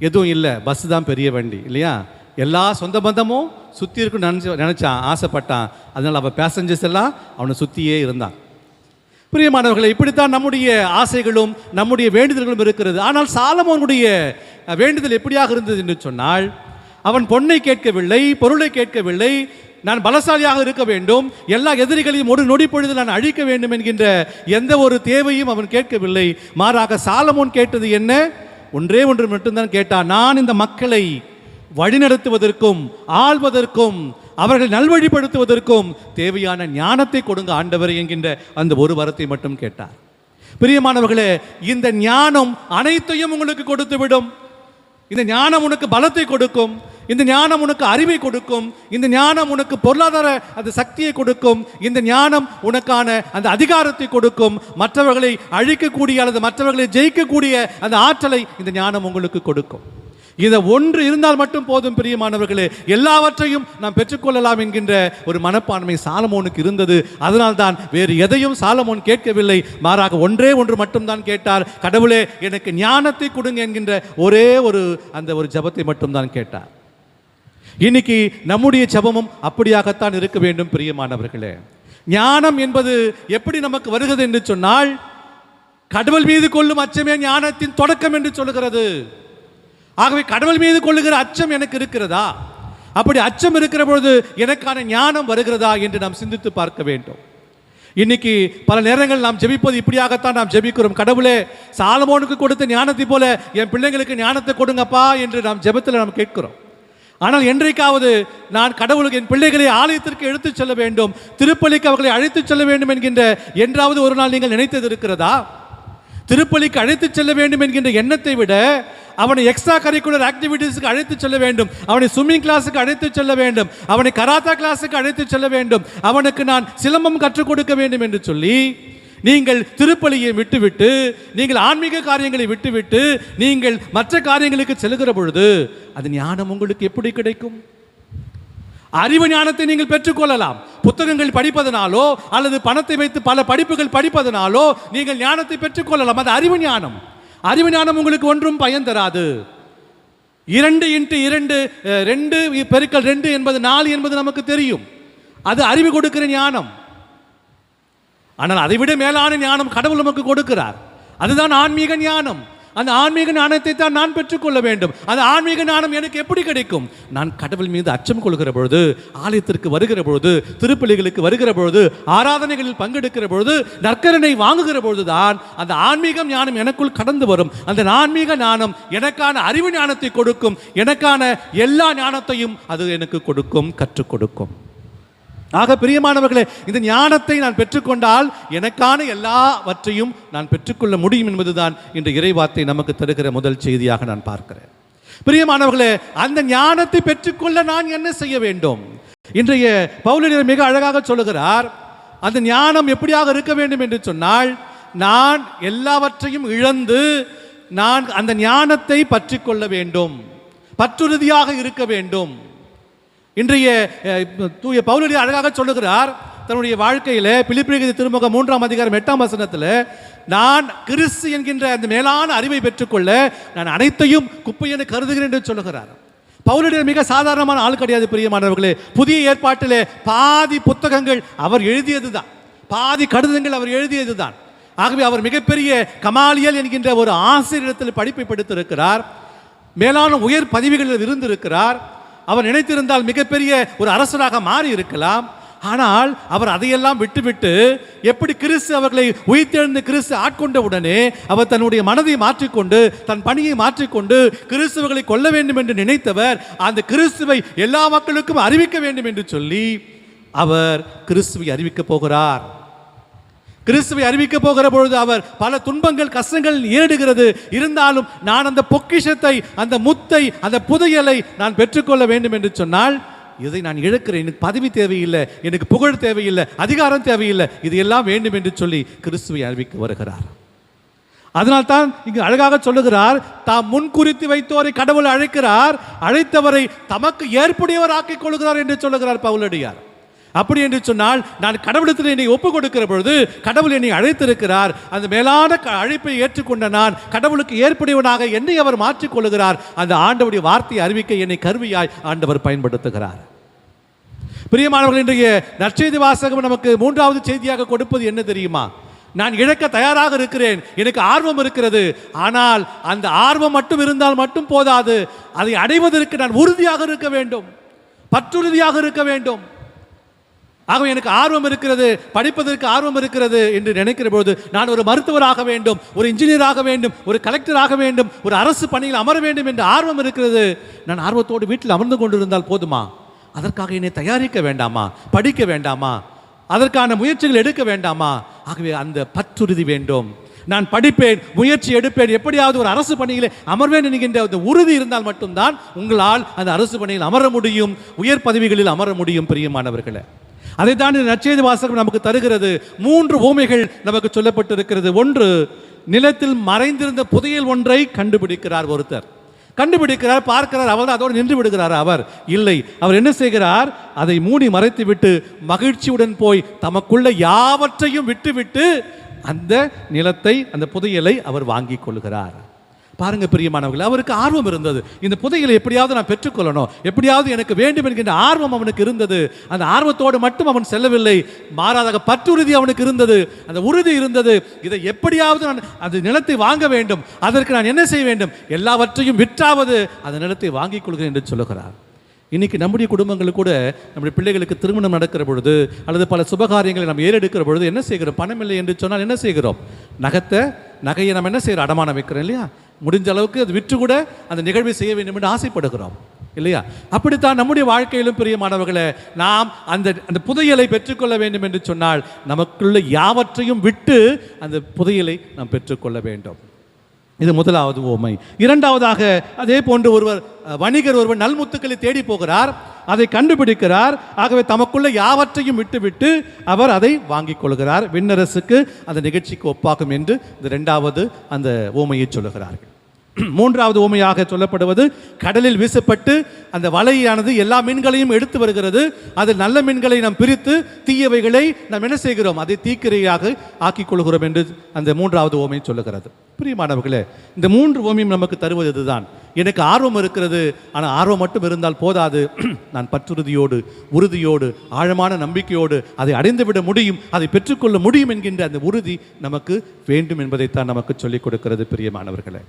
Speaker 4: எதுவும் இல்லை, பஸ் தான் பெரிய வண்டி இல்லையா? எல்லா சொந்த பந்தமும் சுற்றி இருக்குன்னு நினச்சான், ஆசைப்பட்டான். அதனால் அவன் பேசஞ்சர்ஸ் எல்லாம் அவனை சுற்றியே இருந்தான். பிரியமானவர்களை, இப்படித்தான் நம்முடைய ஆசைகளும் நம்முடைய வேண்டுதல்களும் இருக்கிறது. ஆனால் சாலமோனுடைய வேண்டுதல் எப்படியாக இருந்தது என்று சொன்னால், அவன் பொன்னை கேட்கவில்லை, பொருளை கேட்கவில்லை, நான் பலசாலியாக இருக்க வேண்டும், எல்லா எதிரிகளையும் ஒரு நொடி பொழுது நான் அழிக்க வேண்டும் என்கின்ற எந்த ஒரு தேவையும் அவன் கேட்கவில்லை. மாறாக சாலமோன் கேட்டது என்ன? ஒன்றே ஒன்று மட்டும்தான் கேட்டான். நான் இந்த மக்களை வழிநடத்துவதற்கும் ஆள்வதற்கும் அவர்கள் நல்வழிப்படுத்துவதற்கும் தேவையான ஞானத்தை கொடுங்க ஆண்டவர் என்கின்ற அந்த ஒரு வரத்தை மட்டும் கேட்டார். பிரியமானவர்களே, இந்த ஞானம் அனைத்தையும் உங்களுக்கு கொடுத்துவிடும். இந்த ஞானம் உனக்கு பலத்தை கொடுக்கும், இந்த ஞானம் உனக்கு அறிவை கொடுக்கும், இந்த ஞானம் உனக்கு பொருளாதார அந்த சக்தியை கொடுக்கும், இந்த ஞானம் உனக்கான அந்த அதிகாரத்தை கொடுக்கும், மற்றவர்களை அழிக்கக்கூடிய அல்லது மற்றவர்களை ஜெயிக்கக்கூடிய அந்த ஆற்றலை இந்த ஞானம் உங்களுக்கு கொடுக்கும். இதை ஒன்று இருந்தால் மட்டும் போதும் பிரியமானவர்களே, எல்லாவற்றையும் நாம் பெற்றுக்கொள்ளலாம் என்கின்ற ஒரு மனப்பான்மை சாலமோனுக்கு இருந்தது. அதனால்தான் வேறு எதையும் சாலமோன் கேட்கவில்லை, மாறாக ஒன்றே ஒன்று மட்டும்தான் கேட்டார். கடவுளே, எனக்கு ஞானத்தை கொடுங்க என்கின்ற ஒரே அந்த ஒரு ஜெபத்தை மட்டும்தான் கேட்டார். இன்னைக்கு நம்முடைய ஜெபமும் அப்படியாகத்தான் இருக்க வேண்டும் பிரியமானவர்களே. ஞானம் என்பது எப்படி நமக்கு வருகிறது என்று சொன்னால், கடவுள் மீது கொள்ளும் அச்சமே ஞானத்தின் தொடக்கம் என்று சொல்லுகிறது. ஆகவே கடவுள் மீது கொள்ளுகிற அச்சம் எனக்கு இருக்கிறதா? அப்படி அச்சம் இருக்கிற பொழுது எனக்கான ஞானம் வருகிறதா என்று நாம் சிந்தித்து பார்க்க வேண்டும். இன்னைக்கு பல நேரங்கள் நாம் ஜெபிப்பது இப்படியாகத்தான் நாம் ஜெபிக்கிறோம். கடவுளே, சாலமோனுக்கு கொடுத்த ஞானத்தை போல என் பிள்ளைங்களுக்கு ஞானத்தை கொடுங்கப்பா என்று நாம் ஜெபத்தில் நாம் கேட்கிறோம். ஆனால் என்றைக்காவது நான் கடவுளுக்கு என் பிள்ளைகளை ஆலயத்திற்கு எடுத்துச் செல்ல வேண்டும், திருப்பலிக்கு அவர்களை அழைத்துச் செல்ல வேண்டும் என்கின்ற என்றாவது ஒரு நாள் நீங்கள் நினைத்தது இருக்கிறதா? திருப்பலிக்கு அழைத்துச் செல்ல வேண்டும் என்கின்ற எண்ணத்தை விட அவனை எக்ஸ்ட்ரா கரிக்குலர் ஆக்டிவிட்டீஸுக்கு அழைத்து செல்ல வேண்டும், அவனை ஸ்விம்மிங் கிளாஸுக்கு அழைத்து செல்ல வேண்டும், அவனை கராத்தா கிளாஸுக்கு அழைத்து செல்ல வேண்டும், அவனுக்கு நான் சிலம்பம் கற்றுக் கொடுக்க வேண்டும் என்று சொல்லி நீங்கள் திருப்பலியை விட்டுவிட்டு, நீங்கள் ஆன்மீக காரியங்களை விட்டுவிட்டு நீங்கள் மற்ற காரியங்களுக்கு செல்கிற பொழுது அது ஞானம் உங்களுக்கு எப்படி கிடைக்கும்? அறிவு ஞானத்தை நீங்கள் பெற்றுக்கொள்ளலாம். புத்தகங்கள் படிப்பதனாலோ அல்லது பணத்தை வைத்து பல படிப்புகள் படிப்பதனாலோ நீங்கள் ஞானத்தை பெற்றுக்கொள்ளலாம். அது அறிவு ஞானம். அறிவு ஞானம் உங்களுக்கு ஒன்றும் பயன் தராது. 2 × 2 2 × 2 என்பது 4 என்பது நமக்கு தெரியும். அது அறிவு கொடுக்கிற ஞானம். ஆனால் அதைவிட மேலான ஞானம் கடவுள் நமக்கு கொடுக்கிறார். அதுதான் ஆன்மீக ஞானம். அந்த ஆன்மீக ஞானத்தை தான் நான் பெற்றுக்கொள்ள வேண்டும். அந்த ஆன்மீக ஞானம் எனக்கு எப்படி கிடைக்கும்? நான் கடவுள் மீது அச்சம் கொள்கிற பொழுது, ஆலயத்திற்கு வருகிற பொழுது, திருப்பலிகளுக்கு வருகிற பொழுது, ஆராதனைகளில் பங்கெடுக்கிற பொழுது, நற்கரணை வாங்குகிற பொழுதுதான் அந்த ஆன்மீக ஞானம் எனக்குள் கடந்து வரும். அந்த ஆன்மீக ஞானம் எனக்கான அறிவு ஞானத்தை கொடுக்கும், எனக்கான எல்லா ஞானத்தையும் அது எனக்கு கொடுக்கும், கற்றுக் கொடுக்கும். ஆக பிரியமானவர்களே, இந்த ஞானத்தை நான் பெற்றுக்கொண்டால் எனக்கான எல்லாவற்றையும் நான் பெற்றுக்கொள்ள முடியும் என்பதுதான் இன்று இறைவார்த்தை நமக்கு தருகிற முதல் செய்தியாக நான் பார்க்கிறேன். பிரியமானவர்களே, அந்த ஞானத்தை பெற்றுக்கொள்ள நான் என்ன செய்ய வேண்டும்? இன்றைய பவுலடியார் மிக அழகாக சொல்லுகிறார். அந்த ஞானம் எப்படியாக இருக்க வேண்டும் என்று சொன்னால், நான் எல்லாவற்றையும் இழந்து நான் அந்த ஞானத்தை பற்றிக்கொள்ள வேண்டும், பற்றுறுதியாக இருக்க வேண்டும். இன்றைய தூய பவுலடியார் அழகாக சொல்லுகிறார் தன்னுடைய வாழ்க்கையில், பிலிப்பியர் திருமுகம் 3ஆம் அதிகாரம் 8ஆம் வசனத்தில், நான் கிறிஸ்து என்கின்ற அந்த மேலான அறிவை பெற்றுக்கொள்ள நான் அனைத்தையும் குப்பை என கருதுகிறேன் என்று சொல்லுகிறார். பவுலடியார் மிக சாதாரணமான ஆள் கிடையாது பிரியமானவர்களே. புதிய ஏற்பாட்டிலே பாதி புத்தகங்கள் அவர் எழுதியதுதான், பாதி கடிதங்கள் அவர் எழுதியதுதான். ஆகவே அவர் மிகப்பெரிய கமாலியல் என்கின்ற ஒரு ஆசிரியரிடத்தில் படிப்பை படித்திருக்கிறார், மேலான உயர் பதவிகளில் இருந்திருக்கிறார். அவர் நினைத்திருந்தால் மிகப்பெரிய ஒரு அரசராக மாறி இருக்கலாம். ஆனால் அவர் அதையெல்லாம் விட்டுவிட்டு, எப்படி கிறிஸ்து அவர்களை உயிர்த்தெழுந்த கிறிஸ்து ஆட்கொண்ட உடனே அவர் தன்னுடைய மனதை மாற்றிக்கொண்டு, தன் பணியை மாற்றிக்கொண்டு கிறிஸ்துவர்களை கொல்ல வேண்டும் என்று நினைத்தவர், அந்த கிறிஸ்துவை எல்லா மக்களுக்கும் அறிவிக்க வேண்டும் என்று சொல்லி அவர் கிறிஸ்துவை அறிவிக்கப் போகிறார். கிறிஸ்துவை அறிவிக்க போகிற பொழுது அவர் பல துன்பங்கள் கஷ்டங்கள் ஏடுகிறது. இருந்தாலும் நான் அந்த பொக்கிஷத்தை, அந்த முத்தை, அந்த புதையலை நான் பெற்றுக்கொள்ள வேண்டும் என்று சொன்னால் இதை நான் இழக்கிறேன், எனக்கு பதவி தேவையில்லை, எனக்கு புகழ் தேவையில்லை, அதிகாரம் தேவையில்லை, இது எல்லாம் வேண்டும் என்று சொல்லி கிறிஸ்துவை அறிவிக்க வருகிறார். அதனால்தான் இங்கு அழகாக சொல்லுகிறார், தாம் முன்குறித்து வைத்தோரை கடவுள் அழைக்கிறார், அழைத்தவரை தமக்கு ஏற்புடையவர் ஆக்கிக் கொள்கிறார் என்று சொல்லுகிறார் பவுலடியார். அப்படி என்று சொன்னால், நான் கடவுளத்தில் என்னை ஒப்புக் கொடுக்கிற பொழுது கடவுள் என்னை அழைத்திருக்கிறார். அந்த மேலான அழைப்பை ஏற்றுக்கொண்ட நான் கடவுளுக்கு ஏற்புடையவனாக என்னை அவர் மாற்றிக்கொள்கிறார். அந்த ஆண்டவருடைய வார்த்தையை அறிவிக்க என்னை கருவியாய் ஆண்டவர் பயன்படுத்துகிறார். பிரியமானவர்கள், இன்றைய நற்செய்தி வாசகம் நமக்கு மூன்றாவது செய்தியாக கொடுப்பது என்ன தெரியுமா? நான் இழக்க தயாராக இருக்கிறேன், எனக்கு ஆர்வம் இருக்கிறது, ஆனால் அந்த ஆர்வம் மட்டும் இருந்தால் மட்டும் போதாது, அதை அடைவதற்கு நான் உறுதியாக இருக்க வேண்டும், பற்றுறுதியாக இருக்க வேண்டும். ஆகவே எனக்கு ஆர்வம் இருக்கிறது, படிப்பதற்கு ஆர்வம் இருக்கிறது என்று நினைக்கிற பொழுது நான் ஒரு மருத்துவராக வேண்டும், ஒரு இன்ஜினியராக வேண்டும், ஒரு கலெக்டராக வேண்டும், ஒரு அரசு பணியில் அமர வேண்டும் என்ற ஆர்வம் இருக்கிறது. நான் ஆர்வத்தோடு வீட்டில் அமர்ந்து கொண்டிருந்தால் போதுமா? அதற்காக என்னை தயாரிக்க வேண்டாமா? படிக்க வேண்டாமா? அதற்கான முயற்சிகள் எடுக்க வேண்டாமா? ஆகவே அந்த பற்றுறுதி வேண்டும். நான் படிப்பேன், முயற்சி எடுப்பேன், எப்படியாவது ஒரு அரசு பணியிலே அமர்வேன் என்கின்ற அந்த உறுதி இருந்தால் மட்டும்தான் உங்களால் அந்த அரசு பணியில் அமர முடியும், உயர் பதவிகளில் அமர முடியும். பிரியமானவர்களே, அதைத்தான் இந்த நற்செய்தி வாசகம் நமக்கு தருகிறது. 3 உவமைகள் நமக்கு சொல்லப்பட்டிருக்கிறது. ஒன்று, நிலத்தில் மறைந்திருந்த புதையல் ஒன்றை கண்டுபிடிக்கிறார் ஒருத்தர். கண்டுபிடிக்கிறார், பார்க்கிறார், அவர் அதோடு நின்று விடுகிறார். அவர் இல்லை, அவர் என்ன செய்கிறார்? அதை மூடி மறைத்து விட்டு மகிழ்ச்சியுடன் போய் தமக்குள்ள யாவற்றையும் விட்டுவிட்டு அந்த நிலத்தை, அந்த புதையலை அவர் வாங்கி கொள்கிறார். பாருங்க பிரியமானவர்கள், அவருக்கு ஆர்வம் இருந்தது. இந்த புதையலை எப்படியாவது நான் பெற்றுக்கொள்ளணும், எப்படியாவது எனக்கு வேண்டும் என்கின்ற ஆர்வம் அவனுக்கு இருந்தது. அந்த ஆர்வத்தோடு மட்டும் அவன் செல்லவில்லை, மாறாதாக பற்றுறுதி அவனுக்கு இருந்தது, அந்த உறுதி இருந்தது. இதை எப்படியாவது நான் அந்த நிலத்தை வாங்க வேண்டும், அதற்கு நான் என்ன செய்ய வேண்டும்? எல்லாவற்றையும் விற்றாவது அந்த நிலத்தை வாங்கிக் கொள்கிறேன் என்று சொல்லுகிறார். இன்னைக்கு நம்முடைய குடும்பங்களுக்கு கூட, நம்முடைய பிள்ளைகளுக்கு திருமணம் நடக்கிற பொழுது அல்லது பல சுபகாரியங்களை நம்ம ஏறெடுக்கிற பொழுது என்ன செய்கிறோம்? பணம் இல்லை என்று சொன்னால் என்ன செய்கிறோம்? நகையை நம்ம என்ன செய்கிறோம்? அடமானம் வைக்கிறோம் இல்லையா? முடிஞ்ச அளவுக்கு அது விற்று கூட அந்த நிகழ்வை செய்ய வேண்டும் என்று ஆசைப்படுகிறோம் இல்லையா? அப்படித்தான் நம்முடைய வாழ்க்கையிலும் பிரியமானவர்களே, நாம் அந்த புதையலை பெற்றுக்கொள்ள வேண்டும் என்று சொன்னால் நமக்குள்ள யாவற்றையும் விட்டு அந்த புதையலை நாம் பெற்றுக்கொள்ள வேண்டும். இது முதலாவது உவமை. இரண்டாவதாக, அதே போன்று வணிகர் ஒருவர் நல்முத்துக்களை தேடி போகிறார், அதை கண்டுபிடிக்கிறார். ஆகவே தமக்குள்ள யாவற்றையும் விட்டுவிட்டு அவர் அதை வாங்கிக் கொள்கிறார். விண்ணரசுக்கு அந்த நிகழ்ச்சிக்கு ஒப்பாகும் என்று இந்த இரண்டாவது அந்த உவமையை சொல்லுகிறார்கள். மூன்றாவது உவமையாக சொல்லப்படுவது, கடலில் வீசப்பட்டு அந்த வலையானது எல்லா மீன்களையும் எடுத்து வருகிறது. அதில் நல்ல மீன்களை நாம் பிரித்து தீயவைகளை நாம் என்ன செய்கிறோம்? அதை தீக்கிரையாக ஆக்கிக் கொள்கிறோம் என்று அந்த மூன்றாவது உவமை சொல்லுகிறது. பிரியமானவர்களே, இந்த 3 உவமையும் நமக்கு தருவது இதுதான். எனக்கு ஆர்வம் இருக்கிறது, ஆனால் ஆர்வம் மட்டும் இருந்தால் போதாது, நான் பற்றுறுதியோடு, உறுதியோடு, ஆழமான நம்பிக்கையோடு அதை அடைந்துவிட முடியும், அதை பெற்றுக்கொள்ள முடியும் என்கின்ற அந்த உறுதி நமக்கு வேண்டும் என்பதைத்தான் நமக்கு சொல்லிக் கொடுக்கிறது. பிரியமானவர்களே,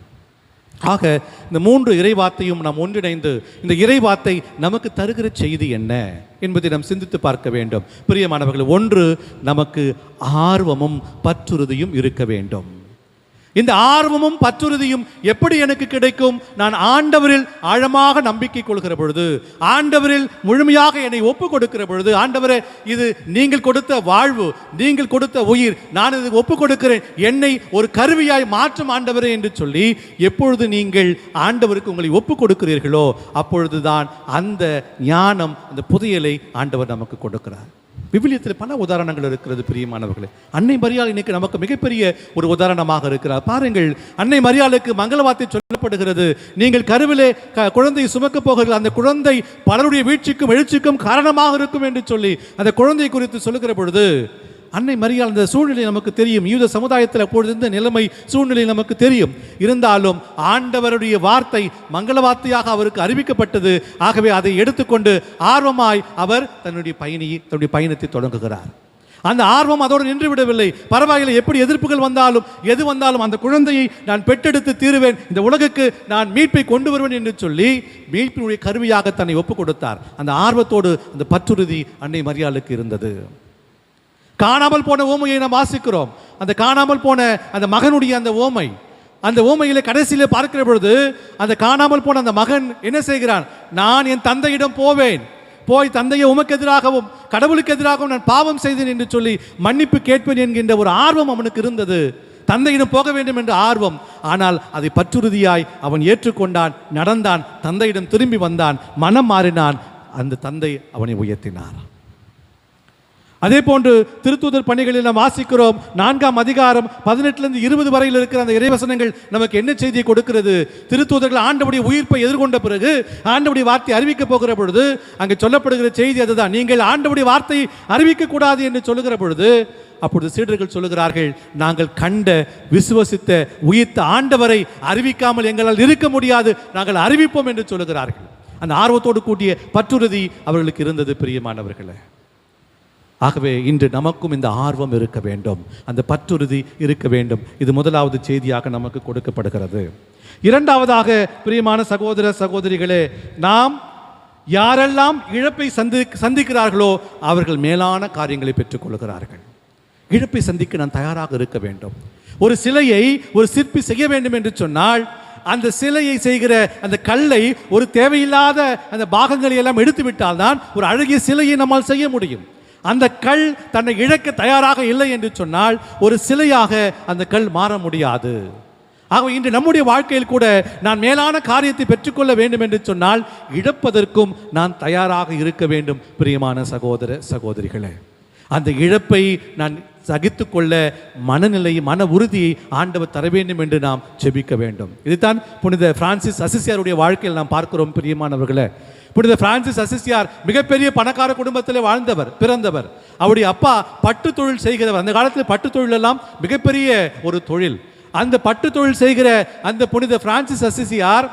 Speaker 4: ஆக இந்த 3 இறைவார்த்தையும் நாம் ஒன்றிணைந்து இந்த இறைவார்த்தை நமக்கு தருகிற செய்தி என்ன என்பதை நாம் சிந்தித்து பார்க்க வேண்டும். பிரியமானவர்களே, ஒன்று, நமக்கு ஆர்வமும் பற்றுறுதியும் இருக்க வேண்டும். இந்த ஆர்வமும் பற்றுறுதியும் எப்படி எனக்கு கிடைக்கும்? நான் ஆண்டவரில் ஆழமாக நம்பிக்கை கொள்கிற பொழுது, ஆண்டவரில் முழுமையாக என்னை ஒப்புக் கொடுக்கிற பொழுது, ஆண்டவரே, இது நீங்கள் கொடுத்த வாழ்வு, நீங்கள் கொடுத்த உயிர், நான் இது ஒப்புக் கொடுக்கிறேன், என்னை ஒரு கருவியாய் மாற்றும் ஆண்டவரே என்று சொல்லி எப்பொழுது நீங்கள் ஆண்டவருக்கு உங்களை ஒப்புக் கொடுக்கிறீர்களோ அப்பொழுதுதான் அந்த ஞானம், அந்த புதையலை ஆண்டவர் நமக்கு கொடுக்கிறார். விவிலியத்தில் பல உதாரணங்கள் இருக்கிறது. பிரியமானவர்களே, அன்னை மரியாள் இன்னைக்கு நமக்கு மிகப்பெரிய ஒரு உதாரணமாக இருக்கிறார். பாருங்கள், அன்னை மரியாளுக்கு மங்கள வார்த்தை சொல்லப்படுகிறது. நீங்கள் கருவிலே குழந்தையை சுமக்க போகிறீர்கள், அந்த குழந்தை பலருடைய வீழ்ச்சிக்கும் எழுச்சிக்கும் காரணமாக இருக்கும் என்று சொல்லி அந்த குழந்தை குறித்து சொல்லுகிற பொழுது, அன்னை மரியாள் அந்த சூழ்நிலை நமக்கு தெரியும். யூத சமுதாயத்தில் அப்பொழுது இருந்த நிலைமை, சூழ்நிலை நமக்கு தெரியும். இருந்தாலும் ஆண்டவருடைய வார்த்தை மங்கள வார்த்தையாக அவருக்கு அறிவிக்கப்பட்டது. ஆகவே அதை எடுத்துக்கொண்டு ஆர்வமாய் அவர் தன்னுடைய பயணத்தை தொடங்குகிறார். அந்த ஆர்வம் அதோடு நின்று விடவில்லை. பரவாயில்லை, எப்படி எதிர்ப்புகள் வந்தாலும் எது வந்தாலும் அந்த குழந்தையை நான் பெற்றெடுத்து தீருவேன், இந்த உலகுக்கு நான் மீட்பை கொண்டு வருவேன் என்று சொல்லி மீட்பினுடைய கருவியாக தன்னை ஒப்புக் கொடுத்தார். அந்த ஆர்வத்தோடு அந்த பற்றுறுதி அன்னை மரியாளுக்கு இருந்தது. காணாமல் போன ஓமையை நாம் வாசிக்கிறோம். அந்த காணாமல் போன அந்த மகனுடைய அந்த ஓமை, அந்த ஓமையிலே கடைசியிலே பார்க்கிற பொழுது அந்த காணாமல் போன அந்த மகன் என்ன செய்கிறான்? நான் என் தந்தையிடம் போவேன், போய் தந்தையை உமக்கு எதிராகவும் கடவுளுக்கு எதிராகவும் நான் பாவம் செய்தேன் என்று சொல்லி மன்னிப்பு கேட்பேன் என்கின்ற ஒரு ஆர்வம் அவனுக்கு இருந்தது. தந்தையிடம் போக வேண்டும் என்ற ஆர்வம். ஆனால் அதை பற்றுறுதியாய் அவன் ஏற்றுக்கொண்டான், நடந்தான், தந்தையிடம் திரும்பி வந்தான், மனம் மாறினான். அந்த தந்தை அவனை உயர்த்தினார். அதே போன்று திருத்தூதர் பணிகளில் நாம் வாசிக்கிறோம். 4ஆம் அதிகாரம் 18 20 வரையில் இருக்கிற அந்த இறைவசனங்கள் நமக்கு என்ன செய்தியை கொடுக்கிறது? திருத்தூதர்கள் ஆண்டவருடைய உயிர்ப்பை எதிர்கொண்ட பிறகு ஆண்டவருடைய வார்த்தை அறிவிக்க போகிற பொழுது அங்கே சொல்லப்படுகிற செய்தி அதுதான். நீங்கள் ஆண்டவருடைய வார்த்தையை அறிவிக்க கூடாது என்று சொல்லுகிற பொழுது அப்பொழுது சீடர்கள் சொல்லுகிறார்கள், நாங்கள் கண்ட விசுவசித்த உயிர்த்த ஆண்டவரை அறிவிக்காமல் எங்களால் இருக்க முடியாது, நாங்கள் அறிவிப்போம் என்று சொல்லுகிறார்கள். அந்த ஆர்வத்தோடு கூடிய பற்றுறுதி அவர்களுக்கு இருந்தது பிரியமானவர்களே. ஆகவே இன்று நமக்கும் இந்த ஆர்வம் இருக்க வேண்டும், அந்த பற்றுறுதி இருக்க வேண்டும். இது முதலாவது செய்தியாக நமக்கு கொடுக்கப்படுகிறது. இரண்டாவதாக பிரியமான சகோதர சகோதரிகளே, நாம் யாரெல்லாம் இழப்பை சந்திக்கிறார்களோ அவர்கள் மேலான காரியங்களை பெற்றுக்கொள்கிறார்கள். இழப்பை சந்திக்க நான் தயாராக இருக்க வேண்டும். ஒரு சிலையை ஒரு சிற்பி செய்ய வேண்டும் என்று சொன்னால் அந்த சிலையை செய்கிற அந்த கல்லை ஒரு தேவையில்லாத அந்த பாகங்களை எல்லாம் எடுத்து விட்டால்தான் ஒரு அழகிய சிலையை நம்மால் செய்ய முடியும். அந்த கல் தன்னை இழக்க தயாராக இல்லை என்று சொன்னால் ஒரு சிலையாக அந்த கல் மாற முடியாது. ஆகவே இன்று நம்முடைய வாழ்க்கையில் கூட நான் மேலான காரியத்தை பெற்றுக்கொள்ள வேண்டும் என்று சொன்னால் இழப்பதற்கும் நான் தயாராக இருக்க வேண்டும். பிரியமான சகோதர சகோதரிகளே, அந்த இழப்பை நான் சகித்துக்கொள்ள மனநிலை மன உறுதியை ஆண்டவர் தர வேண்டும் என்று நாம் ஜெபிக்க வேண்டும். இதுதான் புனித பிரான்சிஸ் அசிசியாருடைய வாழ்க்கையில் நாம் பார்க்கிறோம். பிரியமானவர்களே, புனித பிரான்சிஸ் அசிசியார் மிகப்பெரிய பணக்கார குடும்பத்தில் பிறந்தவர். அவருடைய அப்பா பட்டு தொழில் செய்கிறவர். அந்த காலத்தில் பட்டு தொழில் எல்லாம் மிகப்பெரிய ஒரு தொழில். அந்த பட்டு தொழில் செய்கிற அந்த புனித பிரான்சிஸ் அசிசியார்